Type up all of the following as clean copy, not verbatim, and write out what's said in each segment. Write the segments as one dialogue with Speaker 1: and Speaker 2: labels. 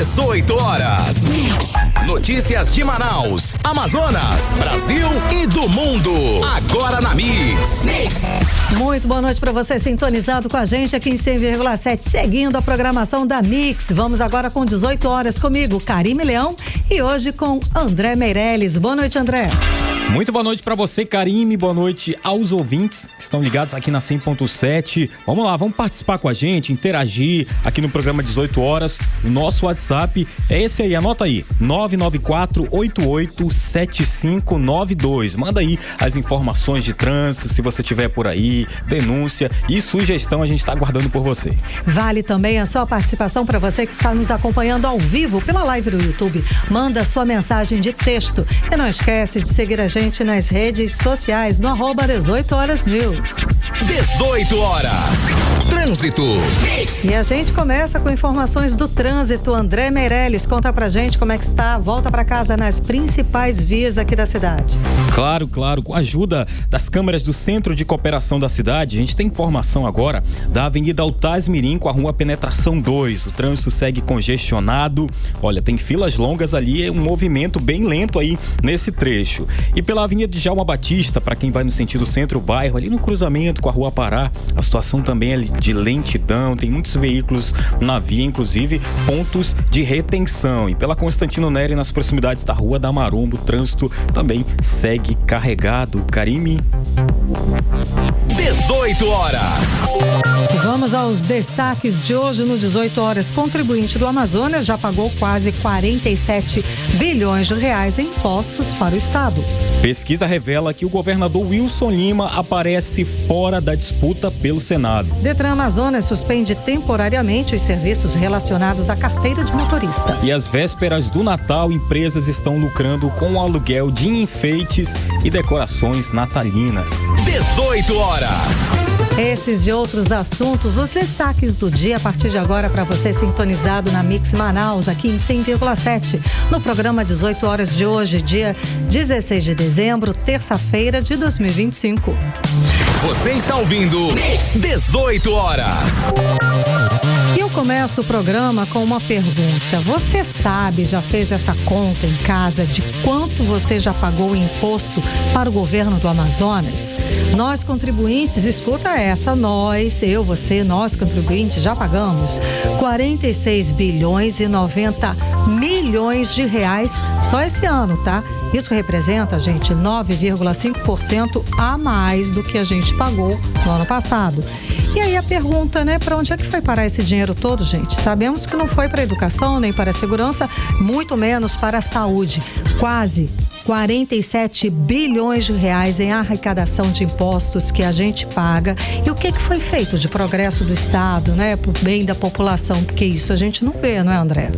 Speaker 1: 18 horas. Notícias de Manaus, Amazonas, Brasil e do mundo. Agora na Mix.
Speaker 2: Muito boa noite para você sintonizado com a gente aqui em 100,7, seguindo a programação da Mix. Vamos agora com 18 horas comigo, Karime Leão, e hoje com André Meirelles. Boa noite, André.
Speaker 3: Muito boa noite para você, Karime. Boa noite aos ouvintes que estão ligados aqui na 100.7. Vamos lá, vamos participar com a gente, interagir aqui no programa 18 horas. O nosso WhatsApp é esse aí, anota aí, 994-887592. Manda aí as informações de trânsito, se você tiver por aí, denúncia e sugestão, a gente está aguardando por você.
Speaker 2: Vale também a sua participação para você que está nos acompanhando ao vivo pela live do YouTube. Manda a sua mensagem de texto e não esquece de seguir a gente nas redes sociais no @18horasnews.
Speaker 1: 18 horas. Trânsito.
Speaker 2: E a gente começa com informações do trânsito. André Meirelles, conta pra gente como é que está a volta pra casa nas principais vias aqui da cidade.
Speaker 3: Claro, com a ajuda das câmeras do Centro de Cooperação da cidade, a gente tem informação agora da Avenida Altaz Mirim com a Rua Penetração 2. O trânsito segue congestionado. Olha, tem filas longas ali, um movimento bem lento aí nesse trecho. E pela Avenida Djalma Batista, para quem vai no sentido centro-bairro, ali no cruzamento com a Rua Pará, a situação também é de lentidão, tem muitos veículos na via, inclusive pontos de retenção. E pela Constantino Neri, nas proximidades da Rua da Maromba, o trânsito também segue carregado. Karime.
Speaker 1: 18 horas.
Speaker 2: Vamos aos destaques de hoje no 18 horas. Contribuinte do Amazonas já pagou quase 47 bilhões de reais em impostos para o estado.
Speaker 3: Pesquisa revela que o governador Wilson Lima aparece fora da disputa pelo Senado.
Speaker 2: Detran Amazonas suspende temporariamente os serviços relacionados à carteira de motorista.
Speaker 3: E às vésperas do Natal, empresas estão lucrando com o aluguel de enfeites e decorações natalinas.
Speaker 1: 18 horas.
Speaker 2: Esses e outros assuntos, os destaques do dia a partir de agora para você sintonizado na Mix Manaus, aqui em 100,7, no programa 18 horas de hoje, dia 16 de dezembro, terça-feira de 2025.
Speaker 1: Você está ouvindo 18 horas.
Speaker 2: E eu começo o programa com uma pergunta. Você sabe, já fez essa conta em casa de quanto você já pagou em imposto para o governo do Amazonas? Nós contribuintes, escuta essa, nós contribuintes já pagamos 46 bilhões e 90 milhões de reais só esse ano, tá? Isso representa, gente, 9,5% a mais do que a gente pagou no ano passado. E aí a pergunta, né, para onde é que foi parar esse dinheiro todo, gente? Sabemos que não foi para a educação, nem para a segurança, muito menos para a saúde. Quase 47 bilhões de reais em arrecadação de impostos que a gente paga. E o que foi feito de progresso do Estado, né, pro bem da população? Porque isso a gente não vê, não é, André?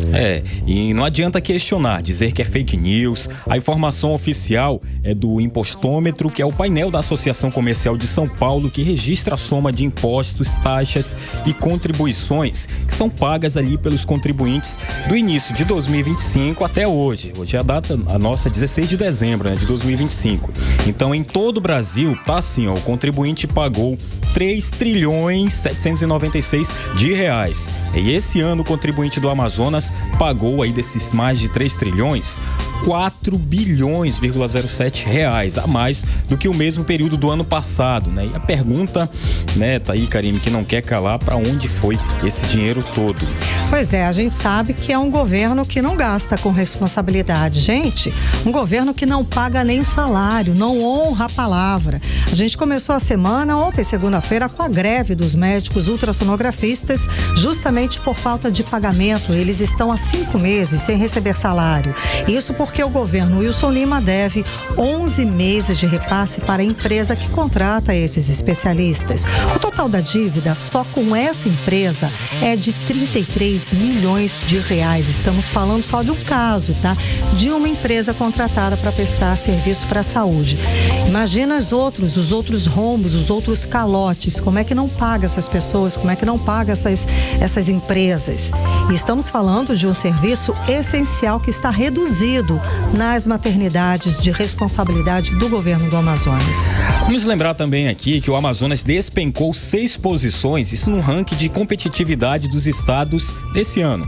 Speaker 3: E não adianta questionar, dizer que é fake news. A informação oficial é do Impostômetro, que é o painel da Associação Comercial de São Paulo, que registra a soma de impostos, taxas e contribuições que são pagas ali pelos contribuintes do início de 2025 até hoje. Hoje é a data, a nossa, 16 de dezembro, né, de 2025. Então, em todo o Brasil, tá assim, ó, o contribuinte pagou 3 trilhões 796 de reais. E esse ano o contribuinte do Amazonas pagou aí desses mais de 3 trilhões, 4 bilhões,07 reais a mais do que o mesmo período do ano passado, né? E a pergunta, né, tá aí, Karime, que não quer calar, para onde foi esse dinheiro todo?
Speaker 2: Pois é, a gente sabe que é um governo que não gasta com responsabilidade. Gente, um governo que não paga nem o salário, não honra a palavra. A gente começou a semana, ontem, segunda-feira, com a greve dos médicos ultrassonografistas, justamente por falta de pagamento. Eles estão há 5 meses sem receber salário. Isso porque o governo Wilson Lima deve 11 meses de repasse para a empresa que contrata esses especialistas. O total da dívida só com essa empresa é de 33 milhões de reais. Estamos falando só de um caso, tá? De uma empresa contratada para prestar serviço para a saúde. Imagina os outros rombos, os outros calotes. Como é que não paga essas pessoas? Como é que não paga essas empresas? E estamos falando de um serviço essencial que está reduzido nas maternidades de responsabilidade do governo do Amazonas.
Speaker 3: Vamos lembrar também aqui que o Amazonas despencou 6 posições, isso no ranking de competitividade dos estados desse ano.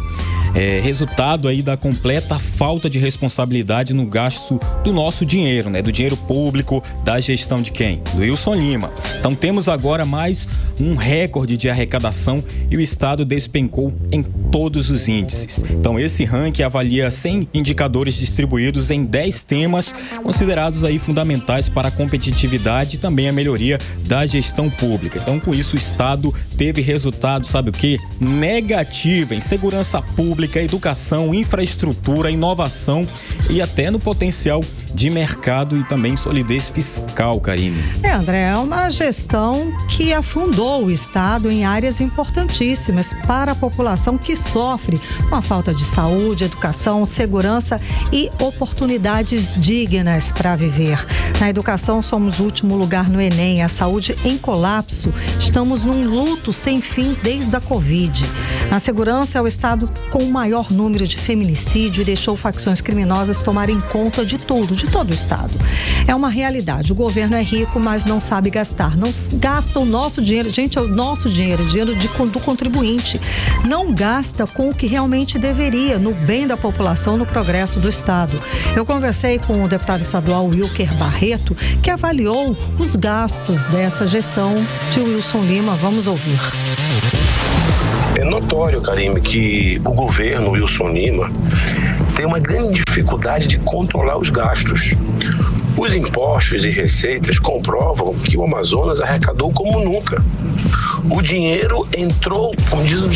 Speaker 3: resultado aí da completa falta de responsabilidade no gasto do nosso dinheiro, né? Do dinheiro público, da gestão de quem? Do Wilson Lima. Então temos agora mais um recorde de arrecadação e o Estado despencou em todos os índices. Então esse ranking avalia 100 indicadores distribuídos em 10 temas considerados aí fundamentais para a competitividade e também a melhoria da gestão pública. Então com isso o Estado teve resultado, sabe o quê? Negativo em segurança pública, educação, infraestrutura, inovação e até no potencial de mercado e também solidez fiscal, Karine.
Speaker 2: André, é uma gestão que afundou o Estado em áreas importantíssimas para a população que sofre com a falta de saúde, educação, segurança e oportunidades dignas para viver. Na educação, somos o último lugar no Enem, a saúde em colapso. Estamos num luto sem fim desde a Covid. Na segurança, é o Estado com o maior número de feminicídio e deixou facções criminosas tomarem conta de tudo, de todo o Estado. É uma realidade. O governo é rico, mas não sabe gastar. Não gasta o nosso dinheiro. Gente, é o nosso dinheiro, dinheiro do contribuinte. Não gasta com o que realmente deveria, no bem da população, no progresso do Estado. Eu conversei com o deputado estadual Wilker Barreto, que avaliou os gastos dessa gestão de Wilson Lima. Vamos ouvir.
Speaker 4: É notório, Karime, que o governo Wilson Lima tem uma grande dificuldade de controlar os gastos. Os impostos e receitas comprovam que o Amazonas arrecadou como nunca. O dinheiro entrou, como diz o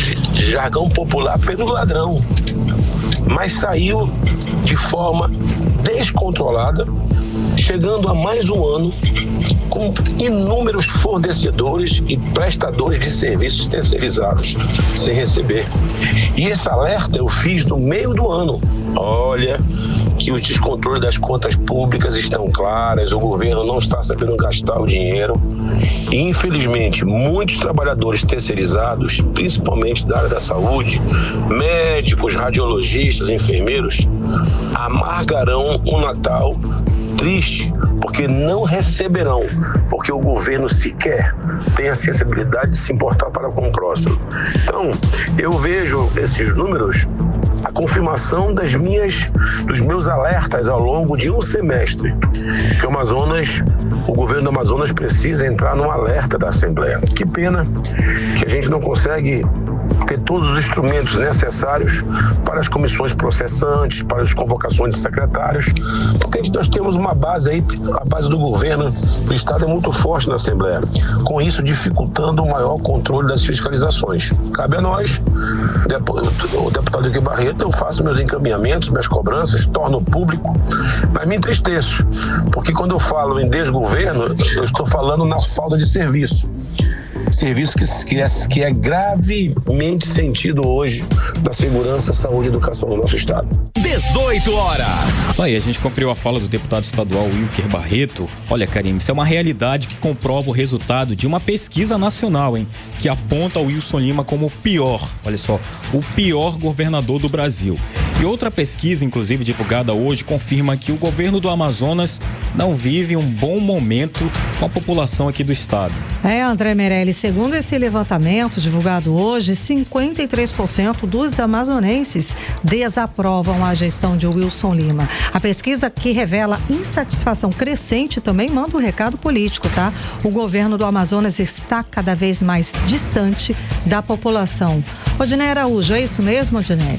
Speaker 4: jargão popular, pelo ladrão, mas saiu de forma descontrolada, chegando a mais um ano com inúmeros fornecedores e prestadores de serviços terceirizados sem receber. E esse alerta eu fiz no meio do ano. Olha, que os descontroles das contas públicas estão claras, o governo não está sabendo gastar o dinheiro e, infelizmente, muitos trabalhadores terceirizados, principalmente da área da saúde, médicos, radiologistas, enfermeiros, amargarão um Natal triste, porque não receberão, porque o governo sequer tem a sensibilidade de se importar para com o próximo. Então, eu vejo esses números a confirmação dos meus alertas ao longo de um semestre, que o governo do Amazonas precisa entrar num alerta da Assembleia. Que pena que a gente não consegue ter todos os instrumentos necessários para as comissões processantes, para as convocações de secretários, porque nós temos uma base aí, a base do governo do Estado é muito forte na Assembleia, com isso dificultando o maior controle das fiscalizações. Cabe a nós, o deputado Wilker Barreto, eu faço meus encaminhamentos, minhas cobranças, torno público, mas me entristeço, porque quando eu falo em desgoverno, eu estou falando na falta de serviço que é gravemente sentido hoje da segurança, saúde e educação do nosso Estado.
Speaker 1: 18 horas.
Speaker 3: Aí a gente conferiu a fala do deputado estadual Wilker Barreto. Olha, Karine, isso é uma realidade que comprova o resultado de uma pesquisa nacional, que aponta o Wilson Lima como o pior governador do Brasil. E outra pesquisa, inclusive divulgada hoje, confirma que o governo do Amazonas não vive um bom momento com a população aqui do estado.
Speaker 2: André Meirelles, segundo esse levantamento divulgado hoje, 53% dos amazonenses desaprovam a gestão de Wilson Lima. A pesquisa, que revela insatisfação crescente, também manda um recado político, tá? O governo do Amazonas está cada vez mais distante da população. Odinei Araújo, é isso mesmo, Odinei?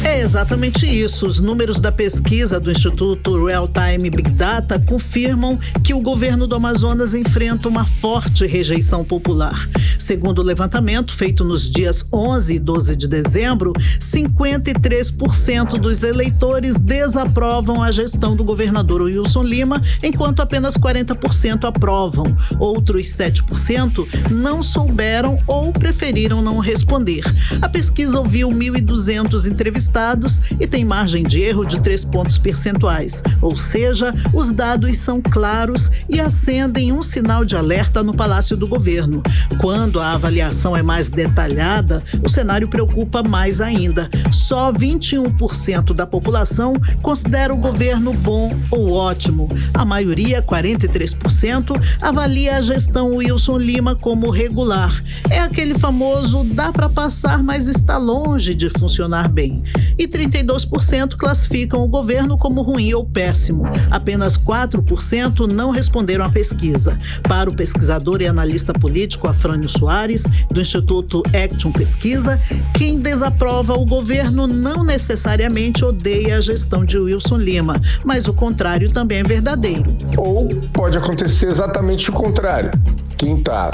Speaker 5: É exatamente isso. Os números da pesquisa do Instituto Real Time Big Data confirmam que o governo do Amazonas enfrenta uma forte rejeição popular. Segundo o levantamento feito nos dias 11 e 12 de dezembro, 53% dos eleitores desaprovam a gestão do governador Wilson Lima, enquanto apenas 40% aprovam. Outros 7% não souberam ou preferiram não responder. A pesquisa ouviu 1.200 entrevistados estados e tem margem de erro de 3 pontos percentuais. Ou seja, os dados são claros e acendem um sinal de alerta no Palácio do Governo. Quando a avaliação é mais detalhada, o cenário preocupa mais ainda. Só 21% da população considera o governo bom ou ótimo. A maioria, 43%, avalia a gestão Wilson Lima como regular. É aquele famoso dá para passar, mas está longe de funcionar bem. E 32% classificam o governo como ruim ou péssimo. Apenas 4% não responderam à pesquisa. Para o pesquisador e analista político Afrânio Soares, do Instituto Action Pesquisa, quem desaprova o governo não necessariamente odeia a gestão de Wilson Lima, mas o contrário também é verdadeiro.
Speaker 6: Ou pode acontecer exatamente o contrário. Quem está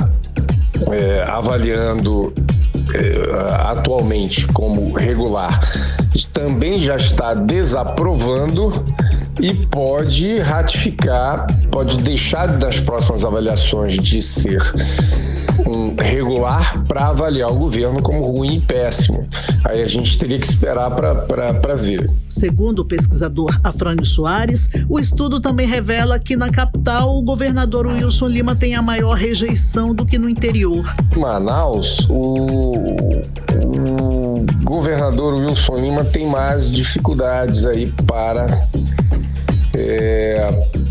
Speaker 6: avaliando atualmente como regular também já está desaprovando e pode ratificar, pode deixar das próximas avaliações de ser um regular para avaliar o governo como ruim e péssimo. Aí a gente teria que esperar para ver.
Speaker 5: Segundo o pesquisador Afrânio Soares, o estudo também revela que na capital o governador Wilson Lima tem a maior rejeição do que no interior.
Speaker 6: Em Manaus, o governador Wilson Lima tem mais dificuldades aí para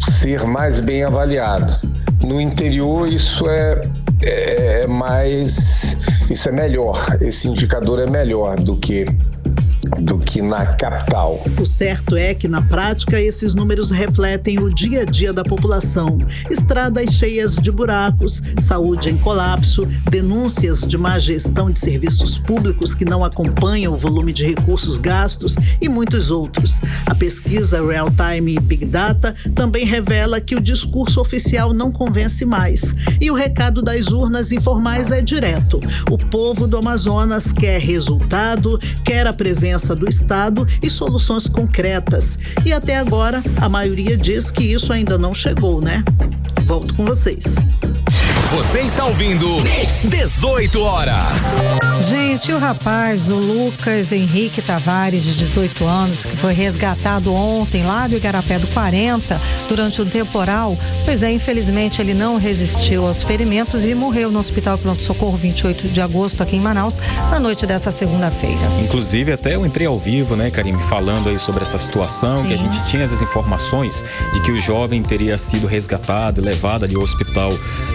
Speaker 6: ser mais bem avaliado. No interior isso é melhor, esse indicador é melhor do que na capital.
Speaker 5: O certo é que, na prática, esses números refletem o dia a dia da população. Estradas cheias de buracos, saúde em colapso, denúncias de má gestão de serviços públicos que não acompanham o volume de recursos gastos e muitos outros. A pesquisa Real Time Big Data também revela que o discurso oficial não convence mais. E o recado das urnas informais é direto. O povo do Amazonas quer resultado, quer a presença do Estado e soluções concretas. E até agora, a maioria diz que isso ainda não chegou, né? Volto com vocês.
Speaker 1: Você está ouvindo 18 horas.
Speaker 2: Gente, o rapaz, o Lucas Henrique Tavares, de 18 anos, que foi resgatado ontem lá do Igarapé do 40 durante um temporal, pois infelizmente ele não resistiu aos ferimentos e morreu no Hospital Pronto-Socorro 28 de agosto aqui em Manaus, na noite dessa segunda-feira.
Speaker 3: Inclusive, até eu entrei ao vivo, né, Karime, falando aí sobre essa situação. Sim. Que a gente tinha essas informações de que o jovem teria sido resgatado e levado ali ao Hospital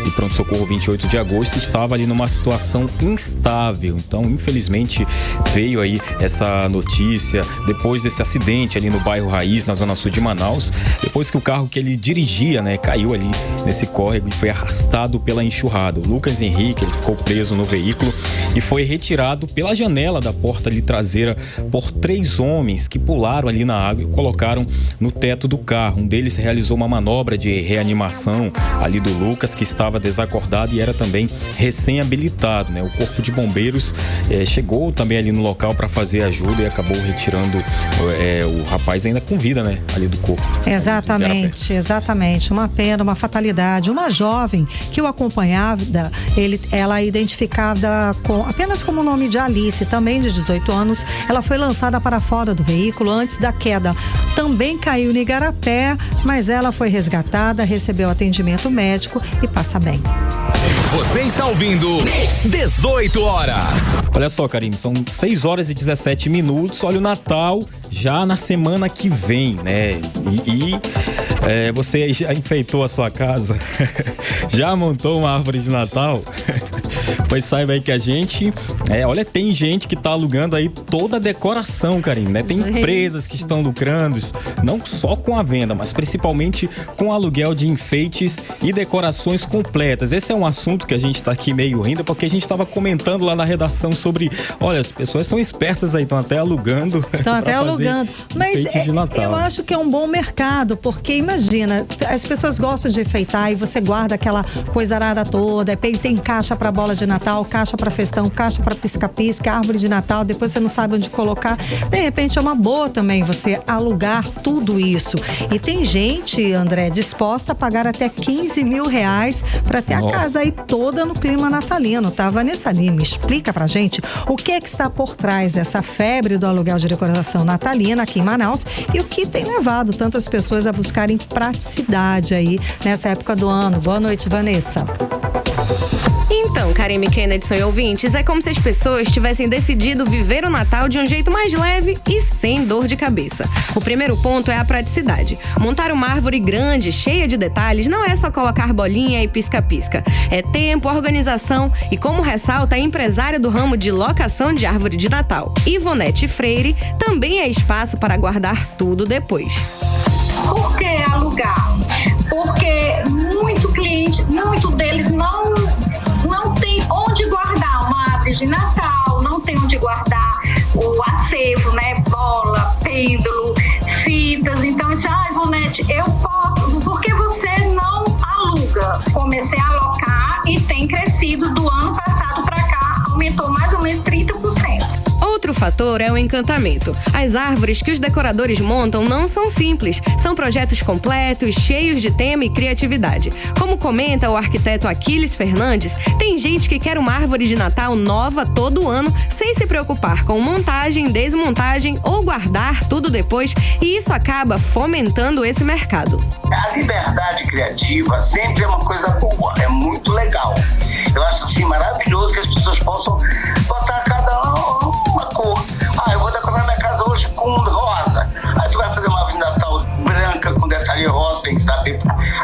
Speaker 3: de Pronto-Socorro 28 de agosto e estava ali numa situação instável. Então, infelizmente, veio aí essa notícia depois desse acidente ali no bairro Raiz, na zona sul de Manaus, depois que o carro que ele dirigia, né, caiu ali nesse córrego e foi arrastado pela enxurrada. O Lucas Henrique, ele ficou preso no veículo e foi retirado pela janela da porta ali traseira por 3 homens que pularam ali na água e o colocaram no teto do carro. Um deles realizou uma manobra de reanimação ali do Lucas, que estava desacordado e era também recém-habilitado, né? O corpo de bombeiros chegou também ali no local para fazer ajuda e acabou retirando o rapaz ainda com vida, né? Ali do corpo.
Speaker 2: Exatamente. Uma pena, uma fatalidade. Uma jovem que o acompanhava, ela identificada apenas como o nome de Alice, também de 18 anos, ela foi lançada para fora do veículo antes da queda. Também caiu no Igarapé, mas ela foi resgatada, recebeu atendimento médico e passa bem.
Speaker 1: Você está ouvindo 18 horas.
Speaker 3: Olha só, Karime, são 6 horas e 17 minutos. Olha o Natal já na semana que vem, né? Você já enfeitou a sua casa? Já montou uma árvore de Natal? Pois saiba aí que a gente, tem gente que tá alugando aí toda a decoração, Karime, né? Tem empresas que estão lucrando, não só com a venda, mas principalmente com o aluguel de enfeites e decorações completas. Esse é um assunto que a gente tá aqui meio rindo, porque a gente tava comentando lá na redação sobre, olha, as pessoas são espertas aí, estão até alugando.
Speaker 2: Mas eu acho que é um bom mercado, porque imagina, as pessoas gostam de enfeitar e você guarda aquela coisa arada toda, tem caixa para bola de Natal, caixa para festão, caixa para pisca-pisca, árvore de Natal, depois você não sabe onde colocar. De repente é uma boa também você alugar tudo isso. E tem gente, André, disposta a pagar até R$15 mil para ter a casa aí toda no clima natalino, tá? Vanessa Lima, explica pra gente o que é que está por trás dessa febre do aluguel de decoração natalina aqui em Manaus e o que tem levado tantas pessoas a buscarem praticidade aí nessa época do ano. Boa noite, Vanessa.
Speaker 7: Então, Karime, Kennedy e ouvintes, é como se as pessoas tivessem decidido viver o Natal de um jeito mais leve e sem dor de cabeça. O primeiro ponto é a praticidade. Montar uma árvore grande, cheia de detalhes, não é só colocar bolinha e pisca-pisca. É tempo, organização e, como ressalta a empresária do ramo de locação de árvore de Natal, Ivonete Freire, também é espaço para guardar tudo depois.
Speaker 8: Por que alugar? Porque muito deles não tem onde guardar uma árvore de Natal, não tem onde guardar o acervo, né? Bola, pêndulo, fitas. Então, Ivonete, eu posso, por que você não aluga? Comecei a alocar e tem crescido do ano passado para cá, aumentou mais ou menos 30%.
Speaker 7: Outro fator é o encantamento. As árvores que os decoradores montam não são simples, são projetos completos, cheios de tema e criatividade. Como comenta o arquiteto Aquiles Fernandes, tem gente que quer uma árvore de Natal nova todo ano, sem se preocupar com montagem, desmontagem ou guardar tudo depois, e isso acaba fomentando esse mercado.
Speaker 9: A liberdade criativa sempre é uma coisa boa, é muito legal. Eu acho assim maravilhoso que as pessoas possam botar cada uma cor. Eu vou decorar minha casa hoje com rosa. Aí tu vai fazer uma árvore de Natal branca com detalhe rosa, tem que saber.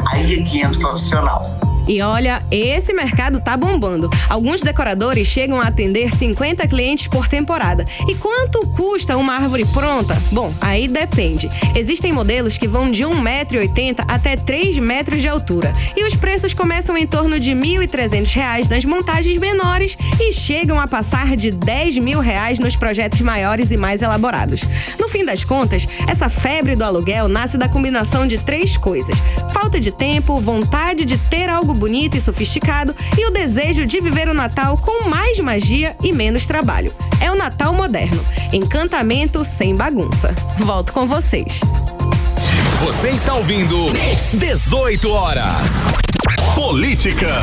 Speaker 9: Aí é que entra o profissional.
Speaker 7: E olha, esse mercado tá bombando. Alguns decoradores chegam a atender 50 clientes por temporada. E quanto custa uma árvore pronta? Bom, aí depende. Existem modelos que vão de 1,80 m até 3 metros de altura. E os preços começam em torno de R$ 1.300 nas montagens menores e chegam a passar de R$ 10.000 nos projetos maiores e mais elaborados. No fim das contas, essa febre do aluguel nasce da combinação de 3 coisas: falta de tempo, vontade de ter algo bonito e sofisticado e o desejo de viver o Natal com mais magia e menos trabalho. É o Natal moderno. Encantamento sem bagunça. Volto com vocês.
Speaker 1: Você está ouvindo 18 horas. Política.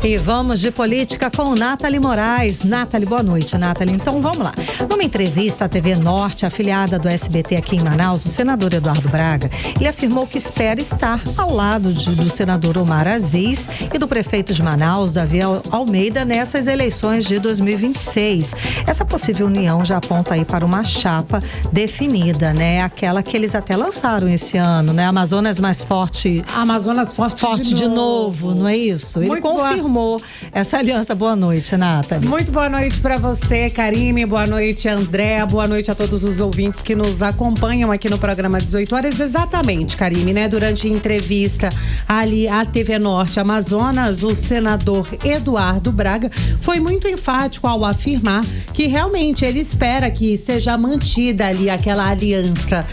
Speaker 2: E vamos de política com Nathalie Moraes. Nathalie, boa noite, Nathalie. Então vamos lá. Numa entrevista à TV Norte, afiliada do SBT aqui em Manaus, o senador Eduardo Braga, ele afirmou que espera estar ao lado do senador Omar Aziz e do prefeito de Manaus, Davi Almeida, nessas eleições de 2026. Essa possível união já aponta aí para uma chapa definida, né? Aquela que eles até lançaram esse ano, né? Amazonas mais forte.
Speaker 10: Amazonas forte
Speaker 2: de novo, não é isso? Ele confirmou essa aliança. Boa noite, Nathalie.
Speaker 10: Muito boa noite para você, Karime. Boa noite, André. Boa noite a todos os ouvintes que nos acompanham aqui no programa 18 horas. Exatamente, Karime, né? Durante a entrevista ali à TV Norte Amazonas, o senador Eduardo Braga foi muito enfático ao afirmar que realmente ele espera que seja mantida ali aquela aliança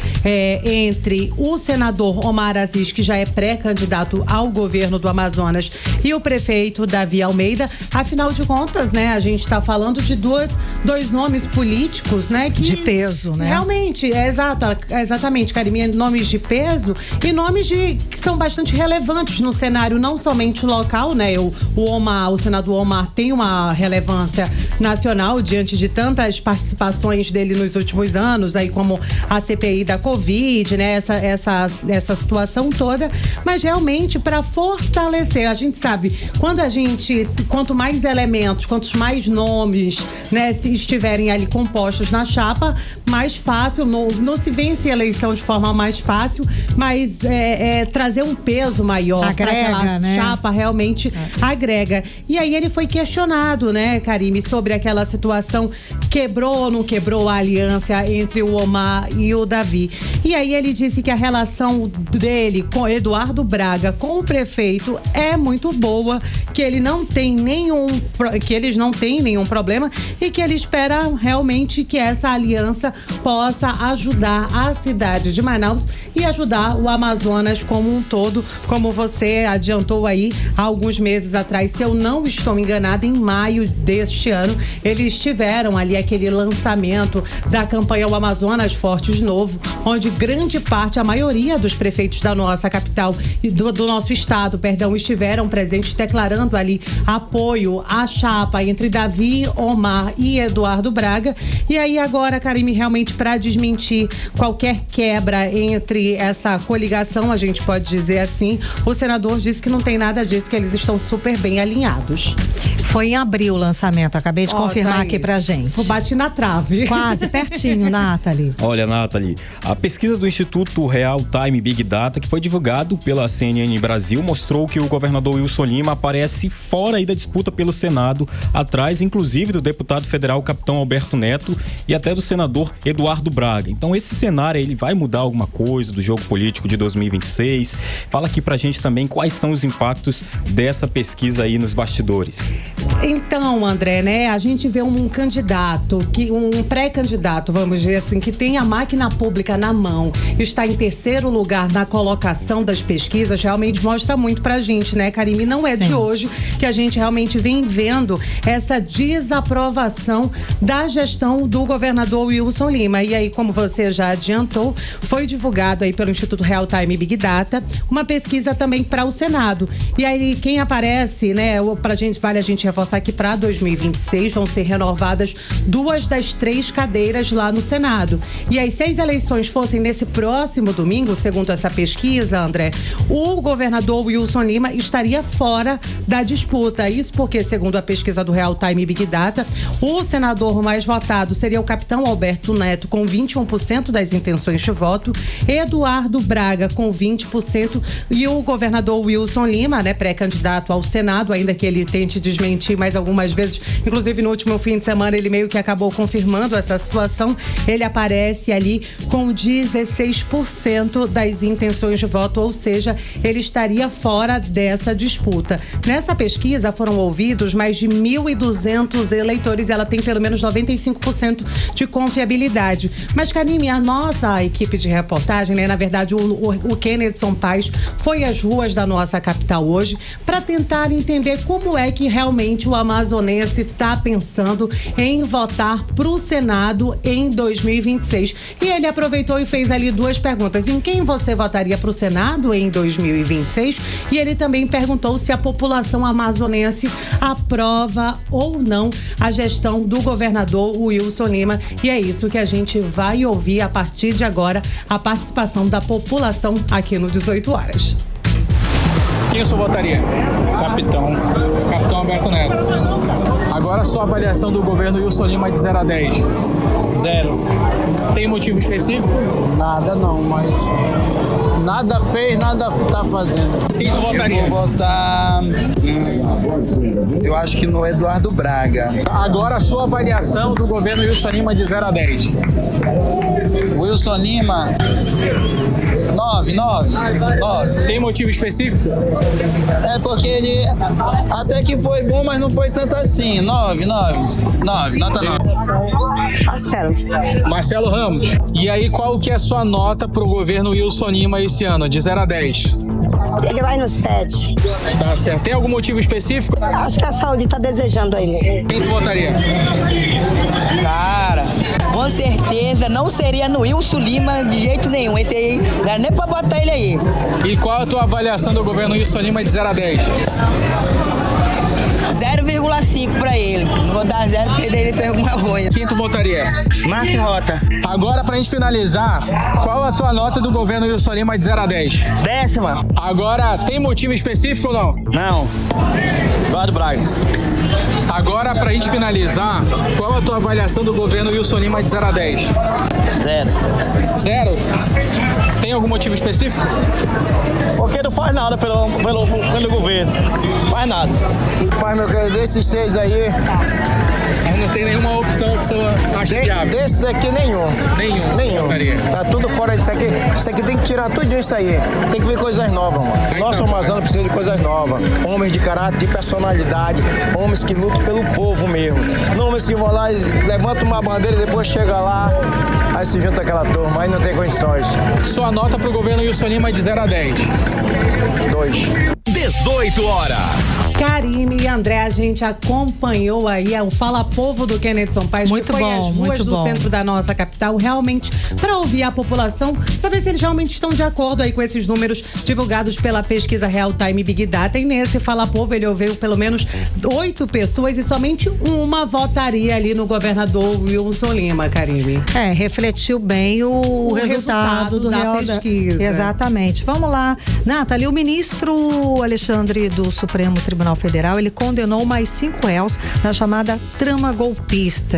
Speaker 10: entre o senador Omar Aziz, que já é pré-candidato ao governo do Amazonas, e o prefeito Davi Almeida. Afinal de contas, né, a gente está falando de dois nomes políticos, né, que
Speaker 2: de peso, né?
Speaker 10: Realmente, exatamente, Karime, nomes de peso e nomes que são bastante relevantes no cenário, não somente local, né? O senador Omar tem uma relevância nacional diante de tantas participações dele nos últimos anos, aí como a CPI da Covid, né? Essa situação toda, mas realmente para fortalecer, a gente sabe, quanto mais elementos, quantos mais nomes, né, se estiverem ali compostos na chapa, mais fácil, não se vence a eleição de forma mais fácil, mas trazer um peso maior para aquela chapa, realmente agrega. E aí ele foi questionado, né, Karime, sobre aquela situação, quebrou ou não quebrou a aliança entre o Omar e o Davi. E aí ele disse que a relação dele com Eduardo Braga, com o prefeito, é muito boa, que eles não têm nenhum problema e que ele espera realmente que essa aliança possa ajudar a cidade de Manaus e ajudar o Amazonas como um todo, como você adiantou aí há alguns meses atrás, se eu não estou enganada, em maio deste ano, eles tiveram ali aquele lançamento da campanha O Amazonas Forte de Novo, onde grande parte, a maioria dos prefeitos da nossa capital e do nosso estado, estiveram presentes declarando dando ali apoio à chapa entre Davi, Omar e Eduardo Braga. E aí agora, Karime, realmente para desmentir qualquer quebra entre essa coligação, a gente pode dizer assim, o senador disse que não tem nada disso, que eles estão super bem alinhados.
Speaker 2: Foi em abril o lançamento, acabei de confirmar
Speaker 10: tá
Speaker 2: aqui pra gente.
Speaker 10: Bate na trave.
Speaker 2: Quase, pertinho, Nathalie.
Speaker 3: Olha, Nathalie, a pesquisa do Instituto Real Time Big Data, que foi divulgado pela CNN Brasil, mostrou que o governador Wilson Lima aparece fora aí da disputa pelo Senado, atrás, inclusive, do deputado federal Capitão Alberto Neto e até do senador Eduardo Braga. Então, esse cenário, ele vai mudar alguma coisa do jogo político de 2026? Fala aqui pra gente também quais são os impactos dessa pesquisa aí nos bastidores.
Speaker 10: Então, André, né, a gente vê um candidato, um pré-candidato, vamos dizer assim, que tem a máquina pública na mão, está em terceiro lugar na colocação das pesquisas, realmente mostra muito pra gente, né, Karime? Não é de hoje que a gente realmente vem vendo essa desaprovação da gestão do governador Wilson Lima. E aí, como você já adiantou, foi divulgado aí pelo Instituto Real Time Big Data uma pesquisa também para o Senado. E aí, quem aparece, né, vale a gente reforçar que para 2026 vão ser renovadas 2 das 3 cadeiras lá no Senado. E aí, se as eleições fossem nesse próximo domingo, segundo essa pesquisa, André, o governador Wilson Lima estaria fora da disputa. Isso porque, segundo a pesquisa do Real Time Big Data, o senador mais votado seria o capitão Alberto Neto, com 21% das intenções de voto, Eduardo Braga, com 20%, e o governador Wilson Lima, né, pré-candidato ao Senado, ainda que ele tente desmentir mais algumas vezes, inclusive no último fim de semana ele meio que acabou confirmando essa situação, ele aparece ali com 16% das intenções de voto, ou seja, ele estaria fora dessa disputa. Nessa pesquisa foram ouvidos mais de 1.200 eleitores e ela tem pelo menos 95% de confiabilidade. Mas, Karime, a nossa equipe de reportagem, né, na verdade o Kennedson Paz foi às ruas da nossa capital hoje para tentar entender como é que realmente o amazonense está pensando em votar para o Senado em 2026. E ele aproveitou e fez ali 2 perguntas. Em quem você votaria para o Senado em 2026? E ele também perguntou se a população amazonense aprova ou não a gestão do governador Wilson Lima. E é isso que a gente vai ouvir a partir de agora, a participação da população aqui no 18 horas.
Speaker 11: Quem você votaria? Capitão Alberto Neto. Agora a sua avaliação do governo Wilson Lima de 0 a 10. 0. Tem motivo específico?
Speaker 12: Nada não, mas nada fez, nada tá fazendo.
Speaker 11: Quem tu votaria?
Speaker 12: Eu vou votar... eu acho que no Eduardo Braga.
Speaker 11: Agora a sua avaliação do governo Wilson Lima de 0 a 10.
Speaker 12: Wilson Lima... 9.
Speaker 11: Tem motivo específico?
Speaker 12: É porque ele até que foi bom, mas não foi tanto assim. 9, nota 9.
Speaker 11: Marcelo Ramos. E aí, qual que é a sua nota pro governo Wilson Lima esse ano, de 0 a 10?
Speaker 13: Ele vai no 7.
Speaker 11: Tá certo. Tem algum motivo específico?
Speaker 13: Acho que a saúde tá desejando ele.
Speaker 11: Quem tu votaria?
Speaker 14: Cara, com certeza não seria no Wilson Lima de jeito nenhum. Esse aí, não era nem pra botar ele aí.
Speaker 11: E qual a tua avaliação do governo Wilson Lima de 0 a 10?
Speaker 14: 0,5 pra ele. Não vou dar 0 porque daí ele fez alguma coisa.
Speaker 11: Quem tu votaria?
Speaker 14: Marcos Rota.
Speaker 11: Agora, pra gente finalizar, qual a tua nota do governo Wilson Lima de 0 a 10?
Speaker 14: 10ª.
Speaker 11: Agora, tem motivo específico ou não?
Speaker 14: Não.
Speaker 12: Eduardo Braga.
Speaker 11: Agora, pra gente finalizar, qual a tua avaliação do governo Wilson Lima de 0 a 10?
Speaker 14: 0.
Speaker 11: Tem algum motivo específico?
Speaker 12: Porque não faz nada pelo governo. Faz nada. Faz, meu querido, desses 6 aí...
Speaker 11: Não tem nenhuma opção que o senhor acha viável?
Speaker 12: Desses aqui, nenhum. Tá tudo fora disso aqui. Isso aqui tem que tirar tudo isso aí. Tem que ver coisas novas, mano. Nosso Amazonas precisa de coisas novas. Homens de caráter, de personalidade. Homens que lutam pelo povo mesmo. Não homens que vão lá e levantam uma bandeira e depois chega lá, aí se junta aquela turma, aí não tem condições.
Speaker 11: Sua nota pro governo Wilson Lima é de 0 a 10?
Speaker 12: 2.
Speaker 1: 18 horas.
Speaker 10: Karime e André, a gente acompanhou aí o Fala Povo do Kennedy Paes, que foi às ruas do centro da nossa capital, realmente para ouvir a população, para ver se eles realmente estão de acordo aí com esses números divulgados pela pesquisa Real Time Big Data. E nesse Fala Povo ele ouviu pelo menos 8 pessoas e somente uma votaria ali no governador Wilson Lima, Karime.
Speaker 2: Refletiu bem o resultado do
Speaker 10: da pesquisa.
Speaker 2: Exatamente. Vamos lá. Nathalie, o ministro Alexandre do Supremo Tribunal Federal, ele condenou mais 5 réus na chamada trama golpista.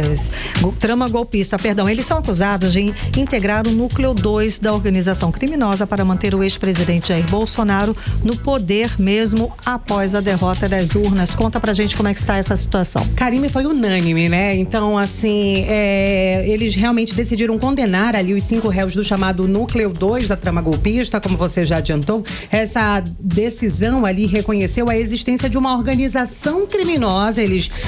Speaker 2: Eles são acusados de integrar o núcleo 2 da organização criminosa para manter o ex-presidente Jair Bolsonaro no poder mesmo após a derrota das urnas. Conta pra gente como é que está essa situação.
Speaker 10: Karime, foi unânime, né? Então, assim, eles realmente decidiram condenar ali os 5 réus do chamado núcleo 2 da trama golpista, como você já adiantou. Essa decisão ali reconheceu a existência de uma organização criminosa,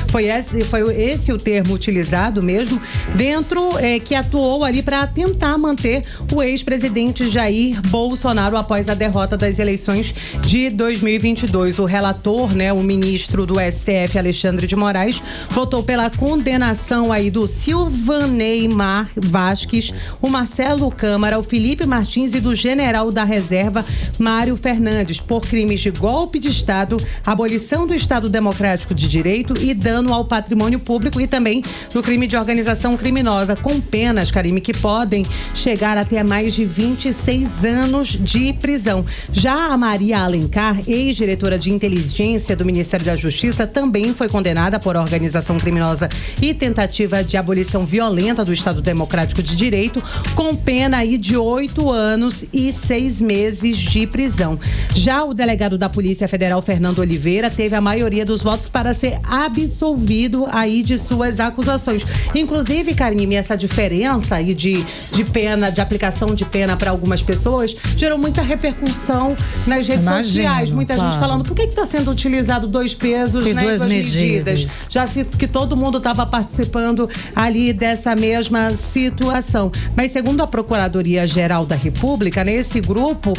Speaker 10: foi esse o termo utilizado mesmo, dentro que atuou ali para tentar manter o ex-presidente Jair Bolsonaro após a derrota das eleições de 2022. O relator, né, o ministro do STF, Alexandre de Moraes, votou pela condenação aí do Silvanei Vasques, o Marcelo Câmara, o Felipe Martins e do general da reserva, Mário Fernandes, por crimes de golpe de Estado, abolição do Estado Democrático de Direito e dano ao patrimônio público, e também no crime de organização criminosa, com penas, Karime, que podem chegar até mais de 26 anos de prisão. Já a Maria Alencar, ex-diretora de inteligência do Ministério da Justiça, também foi condenada por organização criminosa e tentativa de abolição violenta do Estado Democrático de Direito, com pena aí de 8 anos e 6 meses de prisão. Já o delegado da Polícia Federal, Fernando Oliveira, teve a maioria dos votos para ser absolvido aí de suas acusações. Inclusive, Karime, essa diferença aí de pena, de aplicação de pena para algumas pessoas, gerou muita repercussão nas redes sociais. Muita gente falando, por que está sendo utilizado 2 pesos, né, duas medidas? Já que todo mundo estava participando ali dessa mesma situação. Mas segundo a Procuradoria-Geral da República, nesse grupo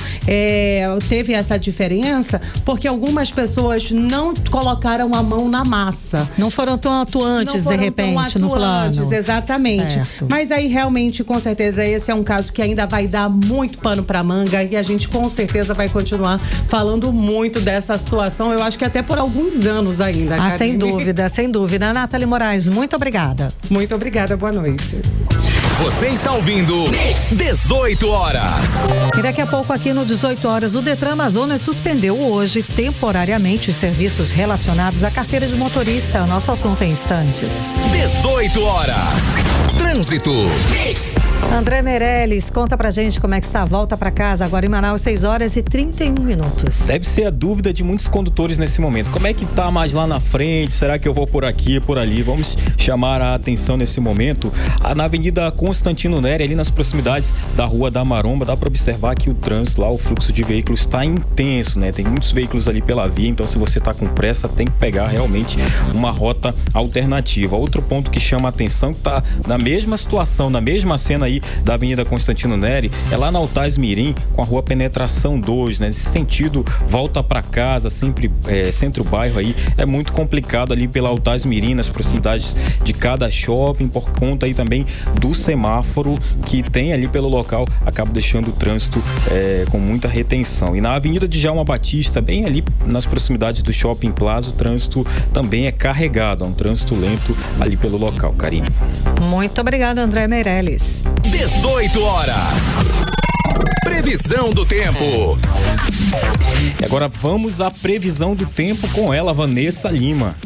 Speaker 10: teve essa diferença porque algumas pessoas não colocaram a mão na massa.
Speaker 2: Não foram tão atuantes, de repente, no plano.
Speaker 10: Exatamente.
Speaker 2: Certo.
Speaker 10: Mas aí, realmente, com certeza, esse é um caso que ainda vai dar muito pano pra manga e a gente, com certeza, vai continuar falando muito dessa situação. Eu acho que até por alguns anos ainda.
Speaker 2: Sem dúvida, sem dúvida. Nathalie Moraes, muito obrigada.
Speaker 10: Muito obrigada, boa noite.
Speaker 1: Você está ouvindo 18 horas.
Speaker 2: E daqui a pouco, aqui no 18 horas, o Detran Amazonas suspendeu hoje, temporariamente, os serviços relacionados à carteira de motorista. O nosso assunto em instantes.
Speaker 1: 18 horas. Trânsito.
Speaker 2: André Meirelles, conta pra gente como é que está a volta pra casa agora em Manaus, 6 horas e 31 minutos.
Speaker 3: Deve ser a dúvida de muitos condutores nesse momento. Como é que tá mais lá na frente? Será que eu vou por aqui, por ali? Vamos chamar a atenção nesse momento. Na Avenida Constantino Nery, ali nas proximidades da Rua da Maromba, dá para observar que o trânsito lá, o fluxo de veículos está intenso, né? Tem muitos veículos ali pela via, então se você tá com pressa, tem que pegar realmente uma rota alternativa. Outro ponto que chama a atenção, que tá na mesma situação, na mesma cena aí da Avenida Constantino Nery, é lá na Altaz Mirim, com a Rua Penetração 2, né? Nesse sentido, volta para casa, sempre centro-bairro aí, é muito complicado ali pela Altaz Mirim, nas proximidades de cada shopping, por conta aí também do semáforo que tem ali pelo local, acaba deixando o trânsito com muita retenção. E na Avenida de Djalma Batista, bem ali nas proximidades do Shopping Plaza, o trânsito também é carregado, é um trânsito lento ali pelo local, Karine.
Speaker 2: Muito obrigada, André Meirelles.
Speaker 1: 18 horas. Previsão do tempo.
Speaker 3: E agora vamos à previsão do tempo com ela, Vanessa Lima.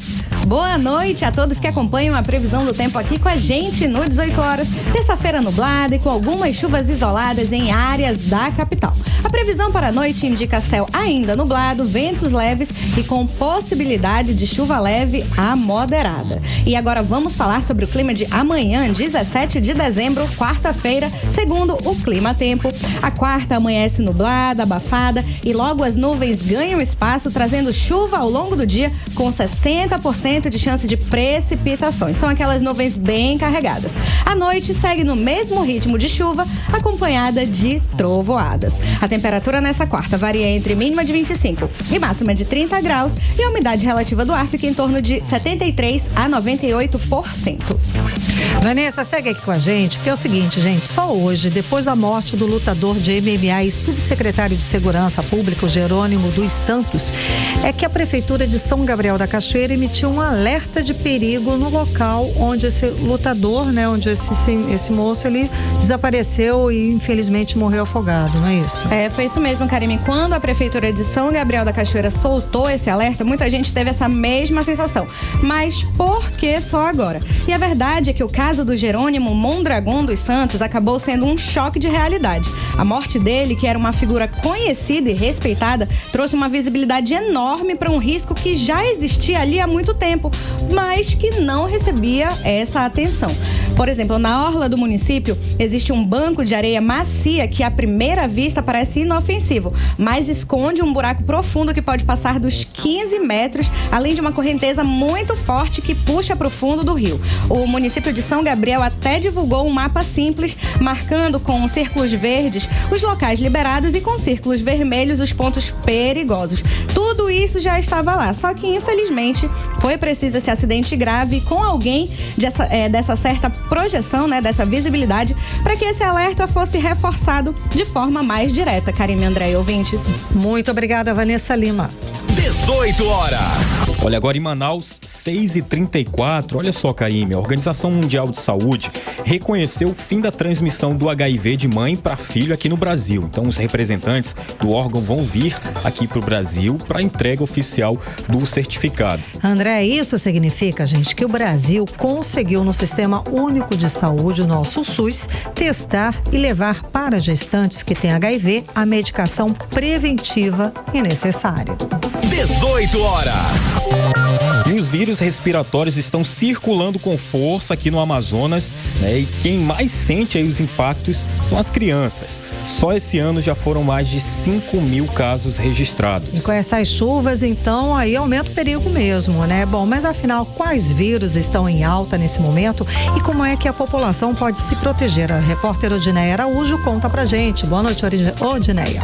Speaker 7: Boa noite a todos que acompanham a previsão do tempo aqui com a gente no 18 horas. Terça-feira nublada e com algumas chuvas isoladas em áreas da capital. A previsão para a noite indica céu ainda nublado, ventos leves e com possibilidade de chuva leve a moderada. E agora vamos falar sobre o clima de amanhã, 17 de dezembro, quarta-feira, segundo o Clima Tempo. A quarta amanhece nublada, abafada e logo as nuvens ganham espaço, trazendo chuva ao longo do dia com 60% de chance de precipitações. São aquelas nuvens bem carregadas. A noite segue no mesmo ritmo de chuva, acompanhada de trovoadas. A temperatura temperatura nessa quarta varia entre mínima de 25 e máxima de 30 graus e a umidade relativa do ar fica em torno de 73% a 98%.
Speaker 2: Vanessa, segue aqui com a gente, porque é o seguinte, gente, só hoje, depois da morte do lutador de MMA e subsecretário de Segurança Pública, Jerônimo dos Santos, é que a Prefeitura de São Gabriel da Cachoeira emitiu um alerta de perigo no local onde esse lutador, né, onde esse moço, ele desapareceu e infelizmente morreu afogado, não é isso?
Speaker 7: Foi isso mesmo, Karime. Quando a Prefeitura de São Gabriel da Cachoeira soltou esse alerta, muita gente teve essa mesma sensação. Mas por que só agora? E a verdade é que o caso do Jerônimo Mondragon dos Santos acabou sendo um choque de realidade. A morte dele, que era uma figura conhecida e respeitada, trouxe uma visibilidade enorme para um risco que já existia ali há muito tempo, mas que não recebia essa atenção. Por exemplo, na orla do município existe um banco de areia macia que à primeira vista parece inofensivo, mas esconde um buraco profundo que pode passar dos 15 metros, além de uma correnteza muito forte que puxa para o fundo do rio. O município de São Gabriel até divulgou um mapa simples, marcando com círculos verdes os locais liberados e com círculos vermelhos os pontos perigosos. Tudo isso já estava lá, só que infelizmente foi preciso esse acidente grave com alguém dessa certa projeção, né, dessa visibilidade, para que esse alerta fosse reforçado de forma mais direta. Karime, André e ouvintes.
Speaker 2: Muito obrigada, Vanessa Lima.
Speaker 1: 18 horas.
Speaker 3: Olha, agora em Manaus, 6h34. Olha só, Karime, a Organização Mundial de Saúde reconheceu o fim da transmissão do HIV de mãe para filho aqui no Brasil. Então, os representantes do órgão vão vir aqui para o Brasil para a entrega oficial do certificado.
Speaker 2: André, isso significa, gente, que o Brasil conseguiu no Sistema Único de Saúde, o nosso SUS, testar e levar para gestantes que têm HIV a medicação preventiva e necessária.
Speaker 1: 18 horas.
Speaker 3: E os vírus respiratórios estão circulando com força aqui no Amazonas, né? E quem mais sente aí os impactos são as crianças. Só esse ano já foram mais de 5.000 casos registrados.
Speaker 2: E com essas chuvas, então, aí aumenta o perigo mesmo, né? Bom, mas afinal, quais vírus estão em alta nesse momento e como é que a população pode se proteger? A repórter Odineia Araújo conta pra gente. Boa noite, Odineia.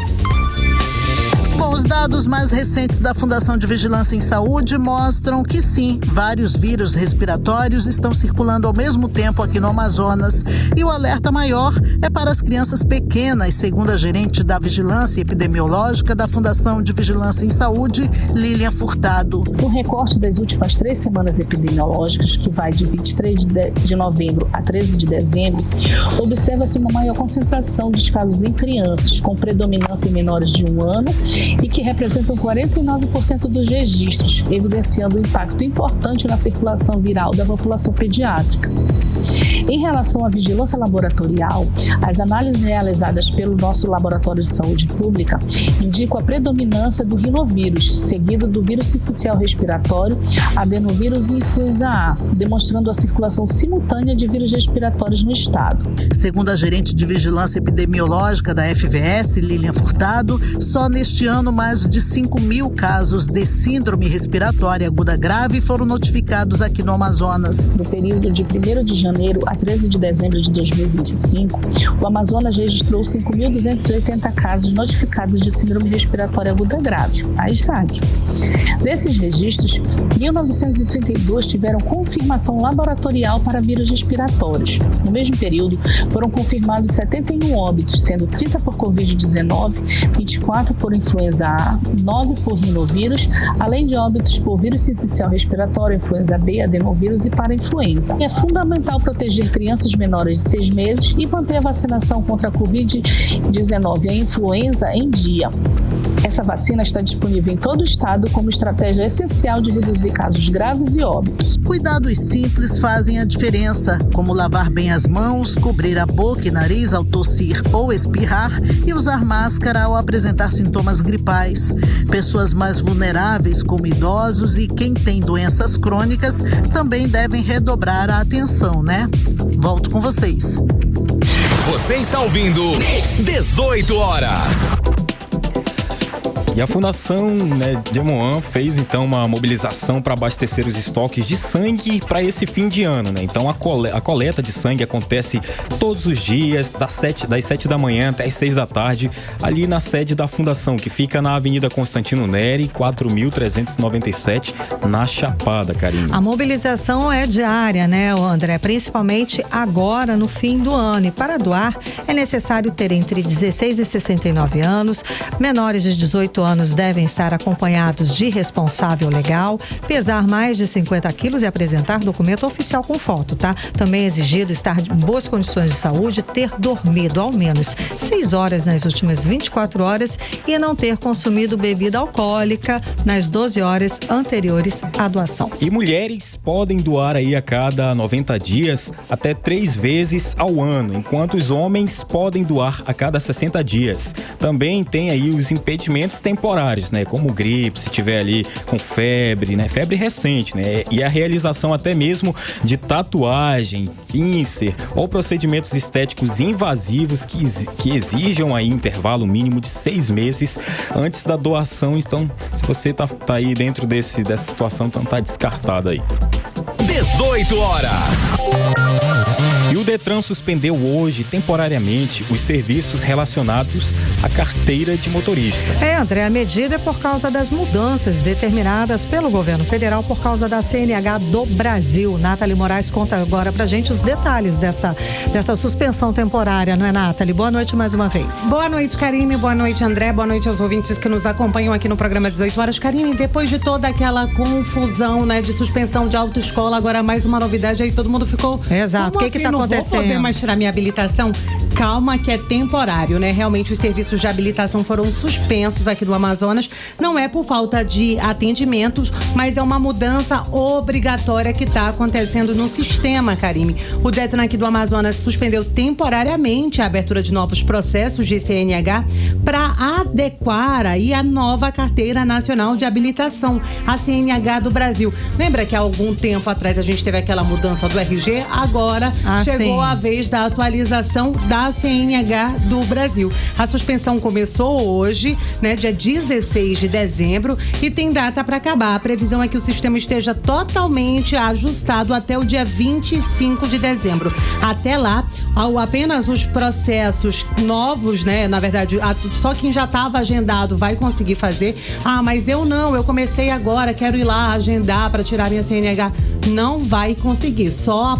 Speaker 5: Bom, os dados mais recentes da Fundação de Vigilância em Saúde mostram que sim, vários vírus respiratórios estão circulando ao mesmo tempo aqui no Amazonas. E o alerta maior é para as crianças pequenas, segundo a gerente da Vigilância Epidemiológica da Fundação de Vigilância em Saúde, Lilian Furtado.
Speaker 15: O recorte das últimas 3 semanas epidemiológicas, que vai de 23 de novembro a 13 de dezembro, observa-se uma maior concentração dos casos em crianças, com predominância em menores de 1 ano, e que representam 49% dos registros, evidenciando um impacto importante na circulação viral da população pediátrica. Em relação à vigilância laboratorial, as análises realizadas pelo nosso Laboratório de Saúde Pública indicam a predominância do rinovírus, seguido do vírus sincicial respiratório, adenovírus e influenza A, demonstrando a circulação simultânea de vírus respiratórios no estado.
Speaker 5: Segundo a gerente de Vigilância Epidemiológica da FVS, Lilian Furtado, só neste ano mais de 5.000 casos de síndrome respiratória aguda grave foram notificados aqui no Amazonas.
Speaker 15: No período de 1º de janeiro a 13 de dezembro de 2025, o Amazonas registrou 5.280 casos notificados de síndrome respiratória aguda grave, a SRAG. Desses registros, 1.932 tiveram confirmação laboratorial para vírus respiratórios. No mesmo período, foram confirmados 71 óbitos, sendo 30 por Covid-19, 24 por influenza A, 9 por rinovírus, além de óbitos por vírus sincicial respiratório, influenza B, adenovírus e para-influenza. É fundamental proteger crianças menores de 6 meses e manter a vacinação contra a Covid-19 e a influenza em dia. Essa vacina está disponível em todo o estado como estratégia essencial de reduzir casos graves e óbitos.
Speaker 5: Cuidados simples fazem a diferença, como lavar bem as mãos, cobrir a boca e nariz ao tossir ou espirrar e usar máscara ao apresentar sintomas gripais. Pessoas mais vulneráveis, como idosos e quem tem doenças crônicas, também devem redobrar a atenção, né? Volto com vocês.
Speaker 1: Você está ouvindo 18 horas.
Speaker 3: E a Fundação, né, Demoan fez então uma mobilização para abastecer os estoques de sangue para esse fim de ano, né? Então a coleta de sangue acontece todos os dias, das 7 da manhã até as 6 da tarde, ali na sede da Fundação, que fica na Avenida Constantino Neri, 4.397, na Chapada, Karine.
Speaker 2: A mobilização é diária, né, André? Principalmente agora, no fim do ano. E para doar, é necessário ter entre 16 e 69 anos. Menores de 18 anos devem estar acompanhados de responsável legal, pesar mais de 50 quilos e apresentar documento oficial com foto, tá? Também é exigido estar em boas condições de saúde, ter dormido ao menos 6 horas nas últimas 24 horas e não ter consumido bebida alcoólica nas 12 horas anteriores à doação.
Speaker 3: E mulheres podem doar aí a cada 90 dias até 3 vezes ao ano, enquanto os homens podem doar a cada 60 dias. Também tem aí os impedimentos temporários, né? Como gripe, se tiver ali com febre, né? Febre recente, né? E a realização até mesmo de tatuagem, pincer ou procedimentos estéticos invasivos que exijam aí intervalo mínimo de 6 meses antes da doação. Então, se você tá aí dentro dessa situação, então tá descartado aí.
Speaker 1: 18 horas.
Speaker 3: E o Detran suspendeu hoje, temporariamente, os serviços relacionados à carteira de motorista.
Speaker 2: André, a medida é por causa das mudanças determinadas pelo governo federal por causa da CNH do Brasil. Nathalie Moraes conta agora pra gente os detalhes dessa suspensão temporária, não é, Nathalie? Boa noite mais uma vez.
Speaker 10: Boa noite, Karine. Boa noite, André. Boa noite aos ouvintes que nos acompanham aqui no programa 18 horas. Karine, depois de toda aquela confusão, né, de suspensão de autoescola, agora mais uma novidade aí, todo mundo ficou...
Speaker 2: Exato. O que tá acontecendo?
Speaker 10: Vou poder mais tirar minha habilitação? Calma que é temporário, né? Realmente os serviços de habilitação foram suspensos aqui do Amazonas. Não é por falta de atendimentos, mas é uma mudança obrigatória que está acontecendo no sistema, Karime. O Detran aqui do Amazonas suspendeu temporariamente a abertura de novos processos de CNH para adequar aí a nova Carteira Nacional de Habilitação, a CNH do Brasil. Lembra que há algum tempo atrás a gente teve aquela mudança do RG? Agora chegou a vez da atualização da CNH do Brasil. A suspensão começou hoje, né, dia 16 de dezembro, e tem data para acabar. A previsão é que o sistema esteja totalmente ajustado até o dia 25 de dezembro. Até lá, apenas os processos novos, né, na verdade, só quem já estava agendado vai conseguir fazer. Mas eu comecei agora, quero ir lá agendar para tirar minha CNH. Não vai conseguir, só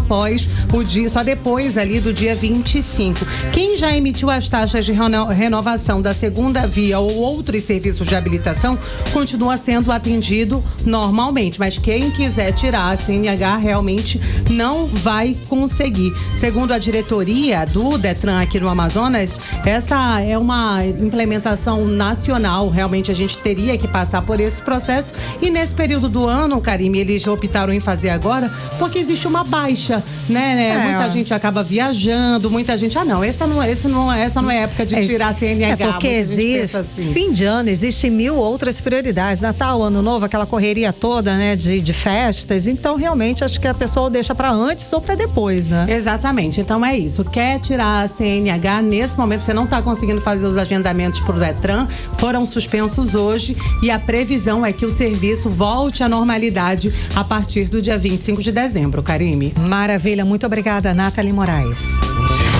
Speaker 10: depois ali do dia 25. Quem já emitiu as taxas de renovação da segunda via ou outros serviços de habilitação continua sendo atendido normalmente, mas quem quiser tirar a CNH realmente não vai conseguir. Segundo a diretoria do Detran aqui no Amazonas, essa é uma implementação nacional, realmente a gente teria que passar por esse processo, e nesse período do ano, Karime, eles optaram em fazer agora porque existe uma baixa, né? Muita gente acaba viajando, muita gente, essa não é época de tirar a CNH.
Speaker 2: Porque existe, fim de ano, existem 1000 outras prioridades, Natal, Ano Novo, aquela correria toda, né, de festas, então realmente acho que a pessoa deixa para antes ou para depois, né?
Speaker 10: Exatamente, então é isso, quer tirar a CNH, nesse momento você não está conseguindo fazer os agendamentos pro Detran, foram suspensos hoje e a previsão é que o serviço volte à normalidade a partir do dia 25 de dezembro, Karime.
Speaker 2: Maravilha, muito obrigada, Nathalie Moraes.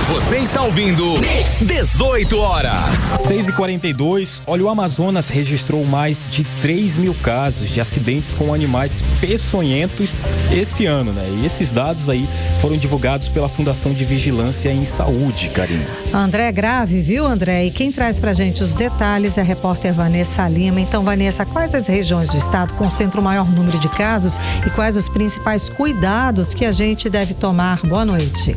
Speaker 1: Você está ouvindo 18 horas.
Speaker 3: 6h42, olha, o Amazonas registrou mais de 3.000 casos de acidentes com animais peçonhentos esse ano, né? E esses dados aí foram divulgados pela Fundação de Vigilância em Saúde, Karine.
Speaker 2: André, grave, viu, André? E quem traz pra gente os detalhes é a repórter Vanessa Lima. Então, Vanessa, quais as regiões do estado concentram o maior número de casos e quais os principais cuidados que a gente deve tomar? Boa noite.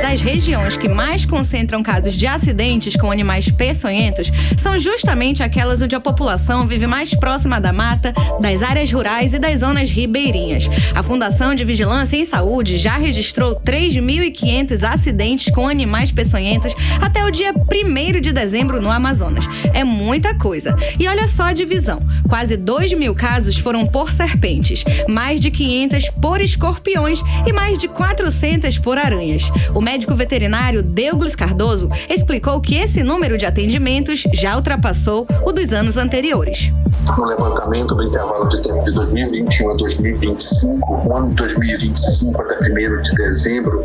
Speaker 7: As regiões que mais concentram casos de acidentes com animais peçonhentos são justamente aquelas onde a população vive mais próxima da mata, das áreas rurais e das zonas ribeirinhas. A Fundação de Vigilância em Saúde já registrou 3.500 acidentes com animais peçonhentos até o dia 1º de dezembro no Amazonas. É muita coisa. E olha só a divisão. Quase 2.000 casos foram por serpentes, mais de 500 por escorpiões e mais de 400 por aranhas. O médico médico veterinário Deuglis Cardoso explicou que esse número de atendimentos já ultrapassou o dos anos anteriores.
Speaker 16: No levantamento do intervalo de tempo de 2021 a 2025, o ano de 2025 até 1º de dezembro,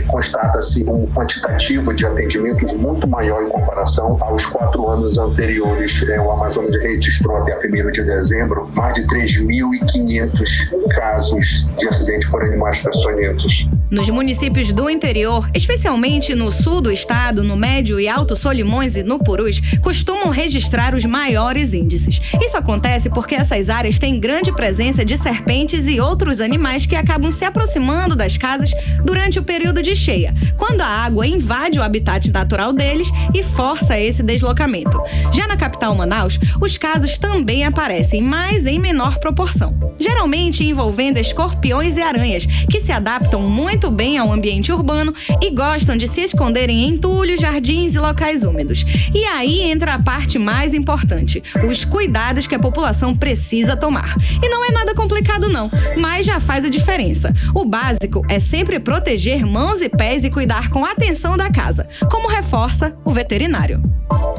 Speaker 16: constata-se um quantitativo de atendimentos muito maior em comparação aos 4 anos anteriores. O Amazonas registrou até 1º de dezembro mais de 3.500 casos de acidente por animais peçonhentos.
Speaker 7: Nos municípios do interior, especialmente no sul do estado, no Médio e Alto Solimões e no Purus, costumam registrar os maiores índices. Isso acontece porque essas áreas têm grande presença de serpentes e outros animais que acabam se aproximando das casas durante o período de cheia, quando a água invade o habitat natural deles e força esse deslocamento. Já na capital Manaus, os casos também aparecem, mas em menor proporção. Geralmente envolvendo escorpiões e aranhas, que se adaptam muito bem ao ambiente urbano e gostam de se esconderem em entulhos, jardins e locais úmidos. E aí entra a parte mais importante, os cuidados que a população precisa tomar. E não é nada complicado não, mas já faz a diferença. O básico é sempre proteger mãos e pés e cuidar com atenção da casa, como reforça o veterinário.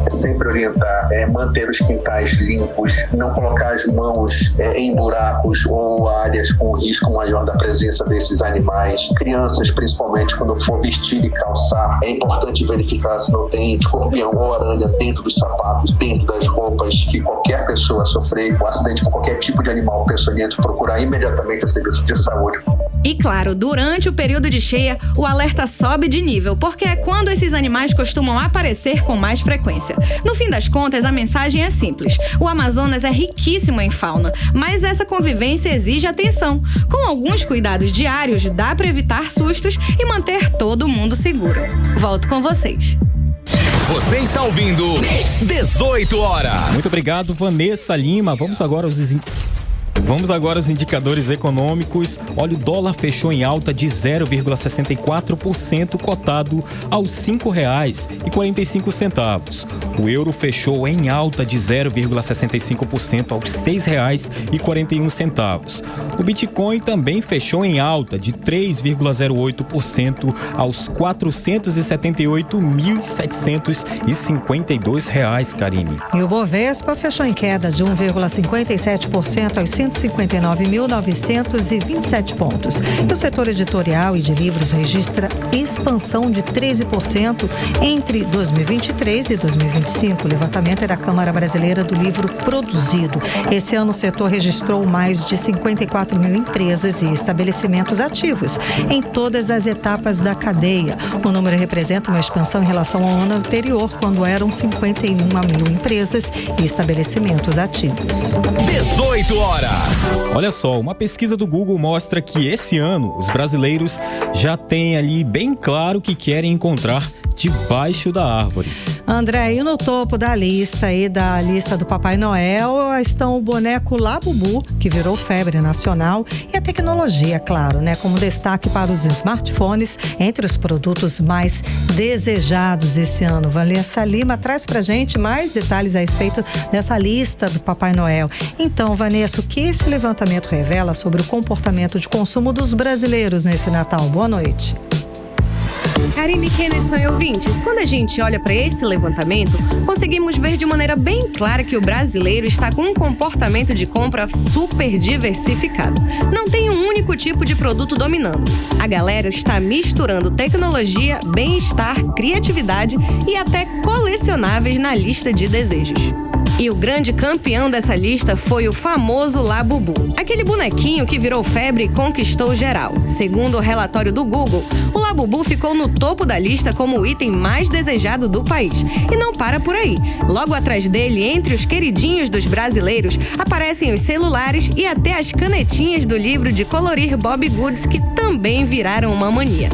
Speaker 16: Sempre orientar, manter os quintais limpos, não colocar as mãos em buracos ou áreas com risco maior da presença desses animais. Crianças, principalmente, quando for vestir e calçar, é importante verificar se não tem escorpião ou aranha dentro dos sapatos, dentro das roupas, que qualquer pessoa sofrer um acidente com qualquer tipo de animal peçonhento, procurar imediatamente o serviço de saúde.
Speaker 7: E claro, durante o período de cheia, o alerta sobe de nível, porque é quando esses animais costumam aparecer com mais frequência. No fim das contas, a mensagem é simples. O Amazonas é riquíssimo em fauna, mas essa convivência exige atenção. Com alguns cuidados diários, dá para evitar sustos e manter todo mundo seguro. Volto com vocês.
Speaker 1: Você está ouvindo 18 horas.
Speaker 3: Muito obrigado, Vanessa Lima. Vamos agora aos indicadores econômicos. Olha, o dólar fechou em alta de 0,64%, cotado aos R$ 5,45. O euro fechou em alta de 0,65% aos R$ 6,41. O Bitcoin também fechou em alta de 3,08% aos R$ 478.752, Karine.
Speaker 2: E o Bovespa fechou em queda de 1,57% aos 159.927 pontos. E o setor editorial e de livros registra expansão de 13% entre 2023 e 2025. O levantamento é da Câmara Brasileira do Livro Produzido. Esse ano o setor registrou mais de 54 mil empresas e estabelecimentos ativos em todas as etapas da cadeia. O número representa uma expansão em relação ao ano anterior, quando eram 51 mil empresas e estabelecimentos ativos.
Speaker 1: 18 horas.
Speaker 3: Olha só, uma pesquisa do Google mostra que esse ano os brasileiros já têm ali bem claro o que querem encontrar debaixo da árvore.
Speaker 2: André, e no topo da lista do Papai Noel estão o boneco Labubu, que virou febre nacional, e a tecnologia, claro, né? Como destaque para os smartphones, entre os produtos mais desejados esse ano. Vanessa Lima traz pra gente mais detalhes a respeito dessa lista do Papai Noel. Então, Vanessa, o que esse levantamento revela sobre o comportamento de consumo dos brasileiros nesse Natal? Boa noite.
Speaker 7: Karine, Kennedy e ouvintes, quando a gente olha para esse levantamento, conseguimos ver de maneira bem clara que o brasileiro está com um comportamento de compra super diversificado. Não tem um único tipo de produto dominando. A galera está misturando tecnologia, bem-estar, criatividade e até colecionáveis na lista de desejos. E o grande campeão dessa lista foi o famoso Labubu, aquele bonequinho que virou febre e conquistou geral. Segundo o relatório do Google, o Labubu ficou no topo da lista como o item mais desejado do país. E não para por aí. Logo atrás dele, entre os queridinhos dos brasileiros, aparecem os celulares e até as canetinhas do livro de colorir Bob Goods, que também viraram uma mania.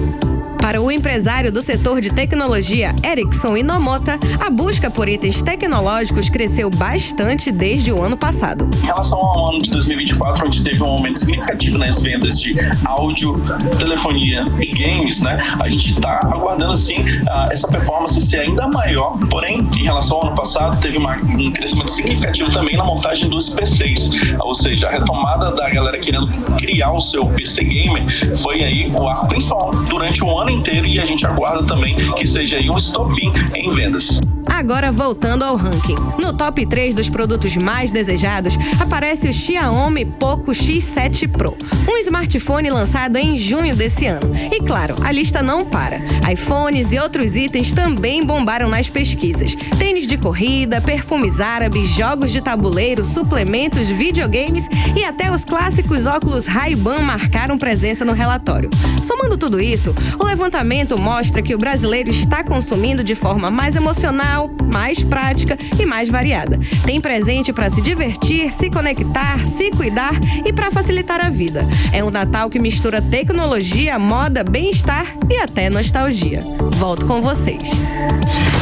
Speaker 7: Para o empresário do setor de tecnologia, Erickson Inomota, a busca por itens tecnológicos cresceu bastante desde o ano passado.
Speaker 17: Em relação ao ano de 2024, onde teve um aumento significativo nas vendas de áudio, telefonia e games, né? A gente está aguardando, sim, essa performance ser ainda maior. Porém, em relação ao ano passado, teve um crescimento significativo também na montagem dos PCs. Ou seja, a retomada da galera querendo criar o seu PC gamer foi aí o arco principal durante o ano inteiro, e a gente aguarda também que seja aí um estopim em vendas.
Speaker 7: Agora voltando ao ranking. No top 3 dos produtos mais desejados, aparece o Xiaomi Poco X7 Pro, um smartphone lançado em junho desse ano. E claro, a lista não para. iPhones e outros itens também bombaram nas pesquisas. Tênis de corrida, perfumes árabes, jogos de tabuleiro, suplementos, videogames e até os clássicos óculos Ray-Ban marcaram presença no relatório. Somando tudo isso, o levantamento mostra que o brasileiro está consumindo de forma mais emocional, mais prática e mais variada. Tem presente para se divertir, se conectar, se cuidar e para facilitar a vida. É um Natal que mistura tecnologia, moda, bem-estar e até nostalgia. Volto com vocês.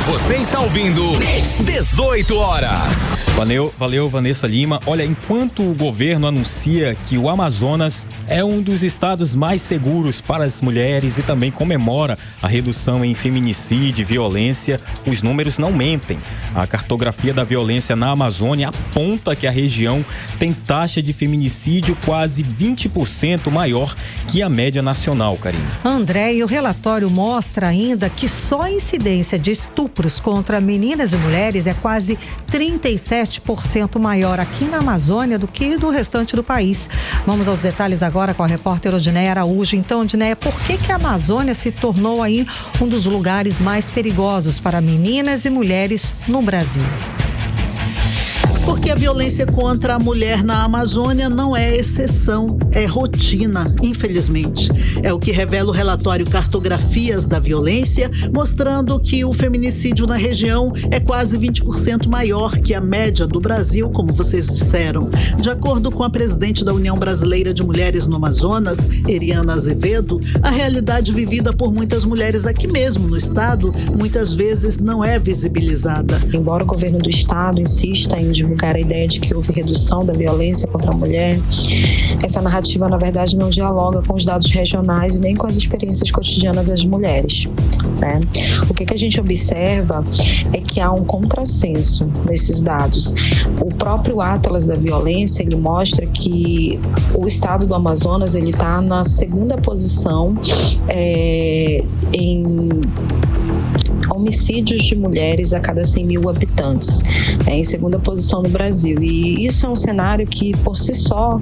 Speaker 1: Você está ouvindo 18 horas.
Speaker 3: Valeu, Vanessa Lima. Olha, enquanto o governo anuncia que o Amazonas é um dos estados mais seguros para as mulheres e também comemora a redução em feminicídio e violência, os números não mentem. A cartografia da violência na Amazônia aponta que a região tem taxa de feminicídio quase 20% maior que a média nacional, Karine.
Speaker 2: André, e o relatório mostra ainda que só a incidência de estupros contra meninas e mulheres é quase 37% maior aqui na Amazônia do que do restante do país. Vamos aos detalhes agora com a repórter Odineia Araújo. Então, Odineia, por que a Amazônia se tornou aí um dos lugares mais perigosos para meninas e mulheres no Brasil?
Speaker 5: Porque a violência contra a mulher na Amazônia não é exceção, é rotina, infelizmente. É o que revela o relatório Cartografias da Violência, mostrando que o feminicídio na região é quase 20% maior que a média do Brasil, como vocês disseram. De acordo com a presidente da União Brasileira de Mulheres no Amazonas, Eriana Azevedo, a realidade vivida por muitas mulheres aqui mesmo no estado, muitas vezes não é visibilizada.
Speaker 15: Embora o governo do estado insista em divulgar a ideia de que houve redução da violência contra a mulher, essa narrativa, na verdade, não dialoga com os dados regionais e nem com as experiências cotidianas das mulheres, né? O que a gente observa é que há um contrassenso nesses dados. O próprio Atlas da Violência, ele mostra que o estado do Amazonas, ele está na segunda posição em homicídios de mulheres a cada 100 mil habitantes, em segunda posição no Brasil. E isso é um cenário que, por si só,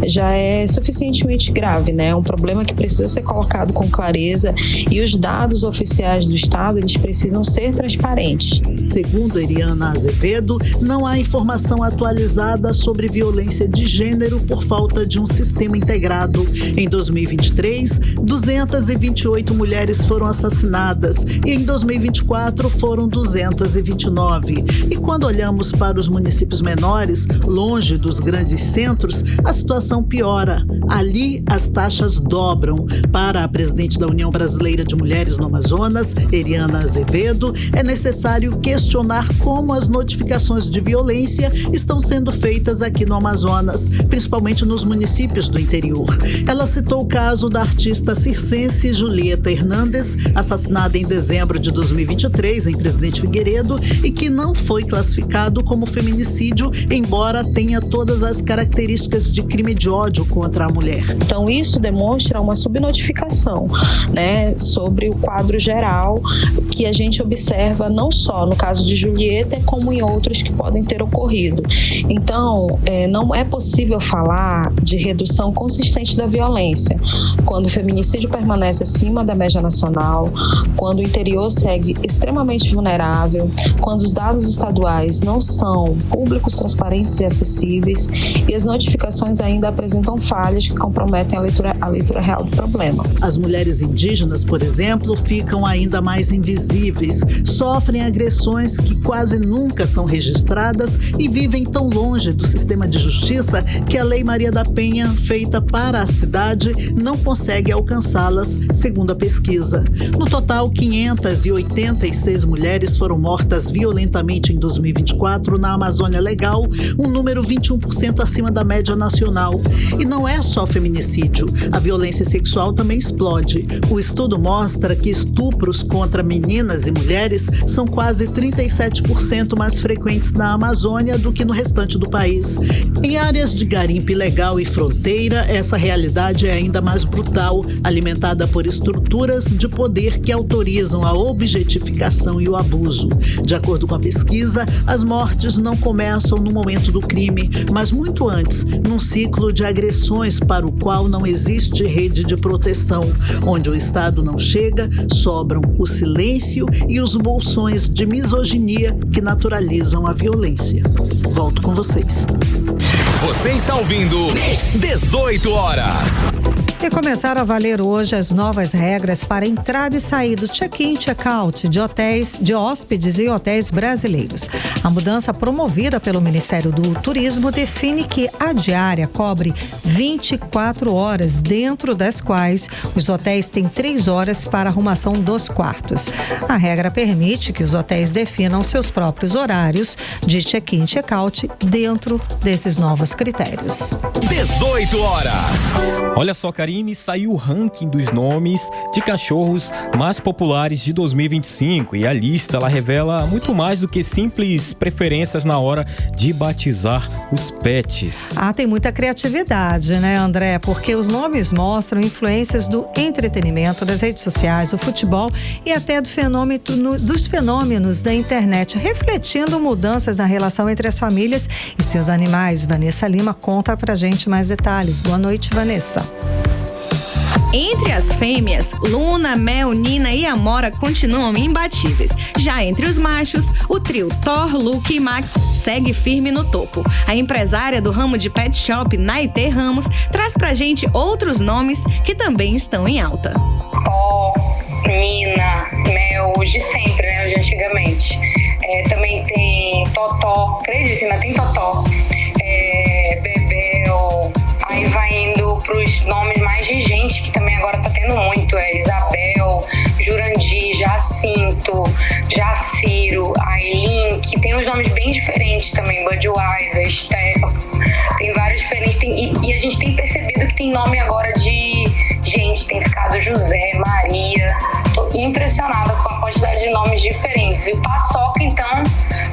Speaker 15: já é suficientemente grave, né? É um problema que precisa ser colocado com clareza e os dados oficiais do Estado, eles precisam ser transparentes.
Speaker 5: Segundo Eriana Azevedo, não há informação atualizada sobre violência de gênero por falta de um sistema integrado. Em 2023, 228 mulheres foram assassinadas e em 2024 foram 229. E quando olhamos para os municípios menores, longe dos grandes centros, a situação piora. Ali, as taxas dobram. Para a presidente da União Brasileira de Mulheres no Amazonas, Eriana Azevedo, é necessário questionar como as notificações de violência estão sendo feitas aqui no Amazonas, principalmente nos municípios do interior. Ela citou o caso da artista circense Julieta Hernandes, assassinada em dezembro de 2023 em Presidente Figueiredo e que não foi classificado como feminicídio, embora tenha todas as características de crime de ódio contra a mulher.
Speaker 15: Então isso demonstra uma subnotificação, né, sobre o quadro geral que a gente observa não só no caso de Julieta, como em outros que podem ter ocorrido. Então, não é possível falar de redução consistente da violência quando o feminicídio permanece acima da média nacional, quando o interior segue extremamente vulnerável, quando os dados estaduais não são públicos, transparentes e acessíveis e as notificações ainda apresentam falhas que comprometem a leitura real do problema.
Speaker 5: As mulheres indígenas, por exemplo, ficam ainda mais invisíveis, sofrem agressões que quase nunca são registradas e vivem tão longe do sistema de justiça que a Lei Maria da Penha, feita para a cidade, não consegue alcançá-las, segundo a pesquisa. No total, 580 86 mulheres foram mortas violentamente em 2024 na Amazônia Legal, um número 21% acima da média nacional. E não é só feminicídio, a violência sexual também explode. O estudo mostra que estupros contra meninas e mulheres são quase 37% mais frequentes na Amazônia do que no restante do país. Em áreas de garimpo ilegal e fronteira, essa realidade é ainda mais brutal, alimentada por estruturas de poder que autorizam a objetificação e o abuso. De acordo com a pesquisa, as mortes não começam no momento do crime, mas muito antes, num ciclo de agressões para o qual não existe rede de proteção. Onde o Estado não chega, sobram o silêncio e os bolsões de misoginia que naturalizam a violência. Volto com vocês.
Speaker 1: Você está ouvindo 18 horas.
Speaker 2: E começaram a valer hoje as novas regras para entrada e saída do check-in e check-out de hotéis, de hóspedes e hotéis brasileiros. A mudança promovida pelo Ministério do Turismo define que a diária cobre 24 horas, dentro das quais os hotéis têm 3 horas para arrumação dos quartos. A regra permite que os hotéis definam seus próprios horários de check-in e check-out dentro desses novos critérios.
Speaker 1: 18 horas.
Speaker 3: Olha só, Karime, saiu o ranking dos nomes de cachorros mais populares de 2025 e a lista ela revela muito mais do que simples preferências na hora de batizar os pets.
Speaker 2: Tem muita criatividade, né, André? Porque os nomes mostram influências do entretenimento, das redes sociais, do futebol e até dos fenômenos da internet, refletindo mudanças na relação entre as famílias e seus animais. Vanessa Lima conta pra gente mais detalhes. Boa noite, Vanessa.
Speaker 7: Entre as fêmeas, Luna, Mel, Nina e Amora continuam imbatíveis. Já entre os machos, o trio Thor, Luke e Max segue firme no topo. A empresária do ramo de pet shop, Naitê Ramos, traz pra gente outros nomes que também estão em alta.
Speaker 18: Thor, Nina, Mel, os de sempre, né? Os de antigamente. Também tem Totó, acredite, ainda tem Totó. Bebel, aí vai indo pros nomes mais de gente que também agora tá tendo muito, Isabel, Jurandir, Jacinto, Jaciro, Ailin, que tem uns nomes bem diferentes também, Budweiser, Stefan, tem vários diferentes, e a gente tem percebido que tem nome agora de gente, tem ficado José, Maria, tô impressionada com a quantidade de nomes diferentes, e o Paçoca, então,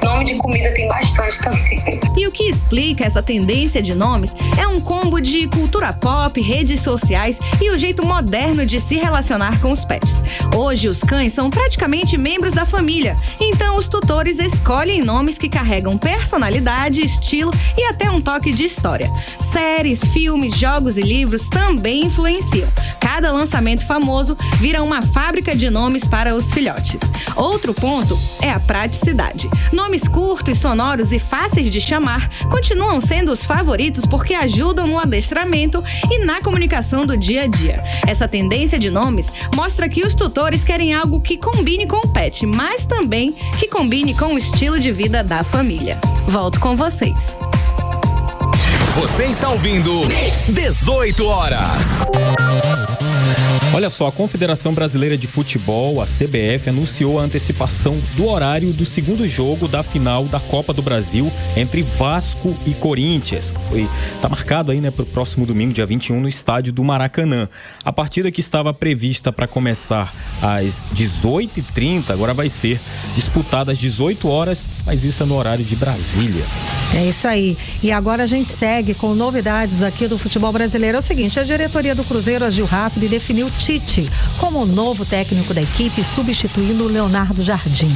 Speaker 18: nome de comida tem bastante também.
Speaker 7: E o que explica essa tendência de nomes é um combo de cultura pop, redes sociais e o jeito moderno de se relacionar com os pets. Hoje, os cães são praticamente membros da família, então os tutores escolhem nomes que carregam personalidade, estilo e até um toque de história. Séries, filmes, jogos e livros também influenciam. Cada lançamento famoso vira uma fábrica de nomes para os filhotes. Outro ponto é a praticidade. Nomes curtos, sonoros e fáceis de chamar continuam sendo os favoritos porque ajudam no adestramento e na comunicação do dia a dia. Essa tendência de nomes mostra que os tutores querem algo que combine com o pet, mas também que combine com o estilo de vida da família. Volto com vocês.
Speaker 1: Você está ouvindo 18 horas.
Speaker 3: Olha só, a Confederação Brasileira de Futebol, a CBF, anunciou a antecipação do horário do segundo jogo da final da Copa do Brasil entre Vasco e Corinthians. Tá marcado aí, né, para o próximo domingo, dia 21, no estádio do Maracanã. A partida que estava prevista para começar às 18h30, agora vai ser disputada às 18 horas, mas isso é no horário de Brasília.
Speaker 2: É isso aí. E agora a gente segue com novidades aqui do futebol brasileiro. É o seguinte, a diretoria do Cruzeiro agiu rápido e definiu Tite como novo técnico da equipe, substituindo o Leonardo Jardim.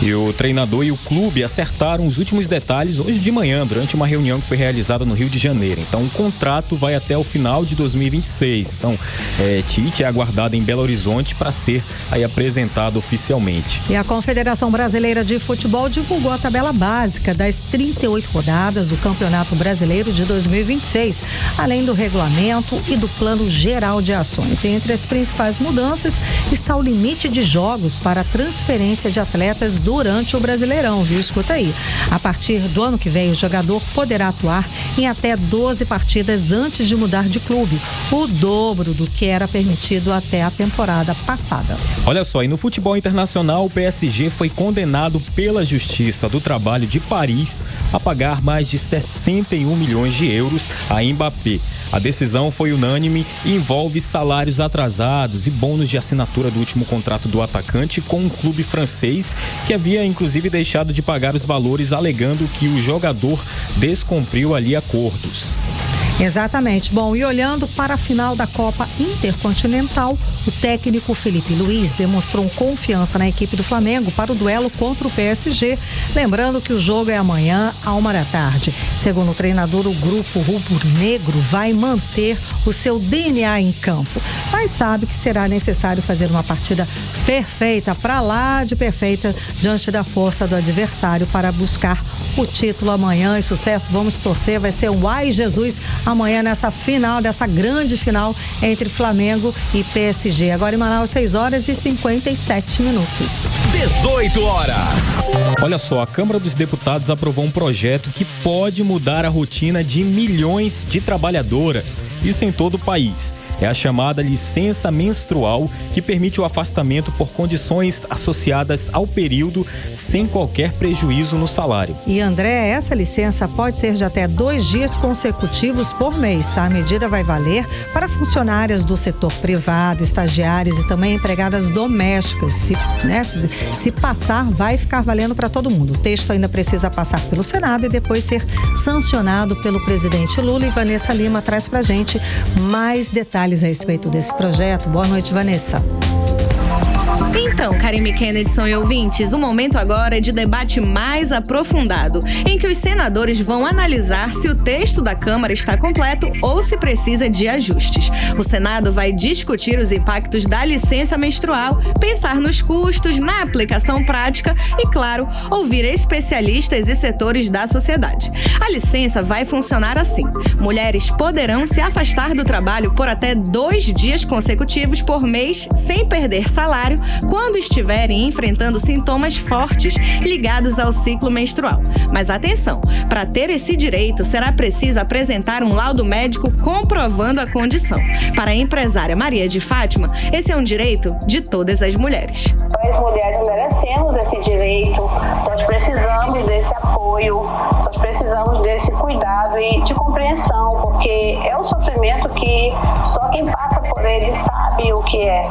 Speaker 3: E o treinador e o clube acertaram os últimos detalhes hoje de manhã, durante uma reunião que foi realizada no Rio de Janeiro. Então, o contrato vai até o final de 2026. Então, Tite é aguardado em Belo Horizonte para ser aí apresentado oficialmente.
Speaker 2: E a Confederação Brasileira de Futebol divulgou a tabela básica das 38 rodadas do Campeonato Brasileiro de 2026, além do regulamento e do plano geral de ações. Entre as principais mudanças está o limite de jogos para a transferência de atletas durante o Brasileirão, viu? Escuta aí. A partir do ano que vem, o jogador poderá atuar em até 12 partidas antes de mudar de clube, o dobro do que era permitido até a temporada passada.
Speaker 3: Olha só, e no futebol internacional, o PSG foi condenado pela Justiça do Trabalho de Paris a pagar mais de 61 milhões de euros a Mbappé. A decisão foi unânime e envolve salários atrasados e bônus de assinatura do último contrato do atacante com um clube francês que havia inclusive deixado de pagar os valores, alegando que o jogador descumpriu ali acordos.
Speaker 2: Exatamente. Bom, e olhando para a final da Copa Intercontinental, o técnico Felipe Luiz demonstrou confiança na equipe do Flamengo para o duelo contra o PSG. Lembrando que o jogo é amanhã, à 13h. Segundo o treinador, o grupo rubro-negro vai manter o seu DNA em campo, mas sabe que será necessário fazer uma partida perfeita, para lá de perfeita, diante da força do adversário para buscar o título amanhã. E sucesso, vamos torcer, vai ser um ai Jesus amanhã nessa final, dessa grande final entre Flamengo e PSG. Agora em Manaus, 6h57.
Speaker 1: 18 horas.
Speaker 3: Olha só, a Câmara dos Deputados aprovou um projeto que pode mudar a rotina de milhões de trabalhadoras, isso em todo o país. É a chamada licença menstrual, que permite o afastamento por condições associadas ao período sem qualquer prejuízo no salário.
Speaker 2: E André, essa licença pode ser de até 2 dias consecutivos por mês, tá? A medida vai valer para funcionárias do setor privado, estagiárias e também empregadas domésticas. Se passar, vai ficar valendo para todo mundo. O texto ainda precisa passar pelo Senado e depois ser sancionado pelo presidente Lula. E Vanessa Lima traz pra gente mais detalhes a respeito desse projeto. Boa noite, Vanessa.
Speaker 7: Então, Karime Kennedson e ouvintes, o momento agora é de debate mais aprofundado, em que os senadores vão analisar se o texto da Câmara está completo ou se precisa de ajustes. O Senado vai discutir os impactos da licença menstrual, pensar nos custos, na aplicação prática e, claro, ouvir especialistas e setores da sociedade. A licença vai funcionar assim: mulheres poderão se afastar do trabalho por até 2 dias consecutivos por mês sem perder salário, quando estiverem enfrentando sintomas fortes ligados ao ciclo menstrual. Mas atenção, para ter esse direito será preciso apresentar um laudo médico comprovando a condição. Para a empresária Maria de Fátima, esse é um direito de todas as mulheres.
Speaker 19: Nós mulheres merecemos esse direito, nós precisamos desse apoio, nós precisamos desse cuidado e de compreensão, porque é um sofrimento que só quem passa por ele sabe o que é.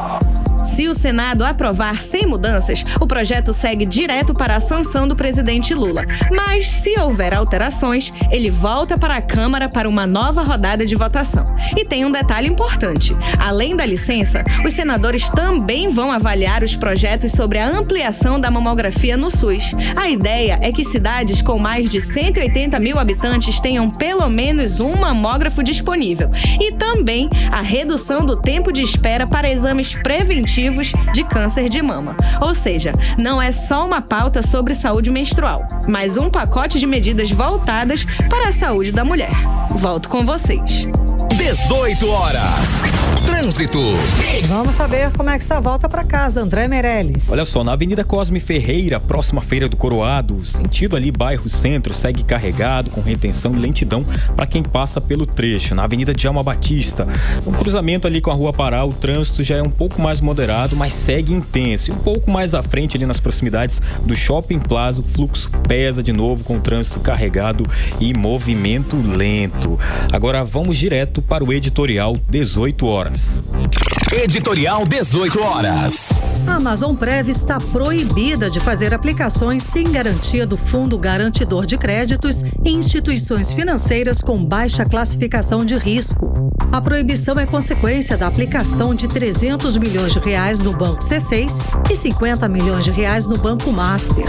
Speaker 7: Se o Senado aprovar sem mudanças, o projeto segue direto para a sanção do presidente Lula. Mas, se houver alterações, ele volta para a Câmara para uma nova rodada de votação. E tem um detalhe importante: além da licença, os senadores também vão avaliar os projetos sobre a ampliação da mamografia no SUS. A ideia é que cidades com mais de 180 mil habitantes tenham pelo menos um mamógrafo disponível. E também a redução do tempo de espera para exames preventivos de câncer de mama. Ou seja, não é só uma pauta sobre saúde menstrual, mas um pacote de medidas voltadas para a saúde da mulher. Volto com vocês.
Speaker 1: 18 horas. Trânsito.
Speaker 2: Vamos saber como é que está a volta para casa, André Meirelles.
Speaker 3: Olha só, na Avenida Cosme Ferreira, próxima à Feira do Coroado, sentido ali bairro Centro, segue carregado, com retenção e lentidão para quem passa pelo trecho. Na Avenida Djalma Batista, no cruzamento ali com a Rua Pará, o trânsito já é um pouco mais moderado, mas segue intenso. E um pouco mais à frente, ali nas proximidades do Shopping Plaza, o fluxo pesa de novo, com o trânsito carregado e movimento lento. Agora vamos direto para o editorial 18 horas.
Speaker 1: Editorial 18 horas.
Speaker 2: A Amazonprev está proibida de fazer aplicações sem garantia do Fundo Garantidor de Créditos em instituições financeiras com baixa classificação de risco. A proibição é consequência da aplicação de R$300 milhões no Banco C6 e R$50 milhões no Banco Master.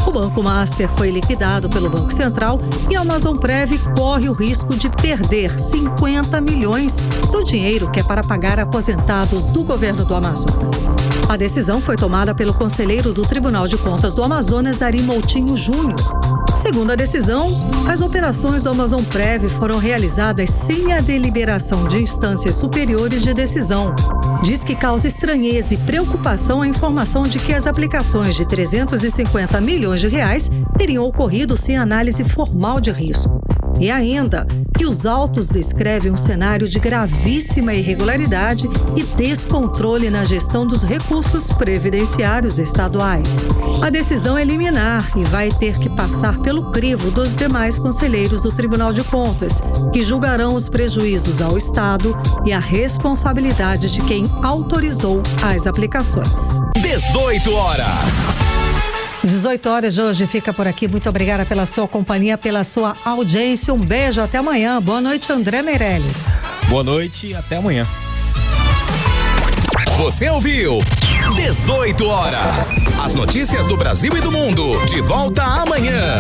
Speaker 2: O Banco Master foi liquidado pelo Banco Central e a Amazonprev corre o risco de perder R$50 milhões do dinheiro que é para pagar aposentados do governo do Amazonas. A decisão foi tomada pelo conselheiro do Tribunal de Contas do Amazonas, Ari Moutinho Júnior. Segundo a decisão, as operações do Amazonprev foram realizadas sem a deliberação de instâncias superiores de decisão. Diz que causa estranheza e preocupação a informação de que as aplicações de 350 milhões de reais teriam ocorrido sem análise formal de risco. E ainda que os autos descrevem um cenário de gravíssima irregularidade e descontrole na gestão dos recursos previdenciários estaduais. A decisão é liminar e vai ter que passar pelo crivo dos demais conselheiros do Tribunal de Contas, que julgarão os prejuízos ao Estado e a responsabilidade de quem autorizou as aplicações.
Speaker 1: 18 horas.
Speaker 2: 18 horas de hoje fica por aqui. Muito obrigada pela sua companhia, pela sua audiência. Um beijo, até amanhã. Boa noite, André Meirelles.
Speaker 3: Boa noite e até amanhã.
Speaker 1: Você ouviu 18 horas. As notícias do Brasil e do mundo. De volta amanhã.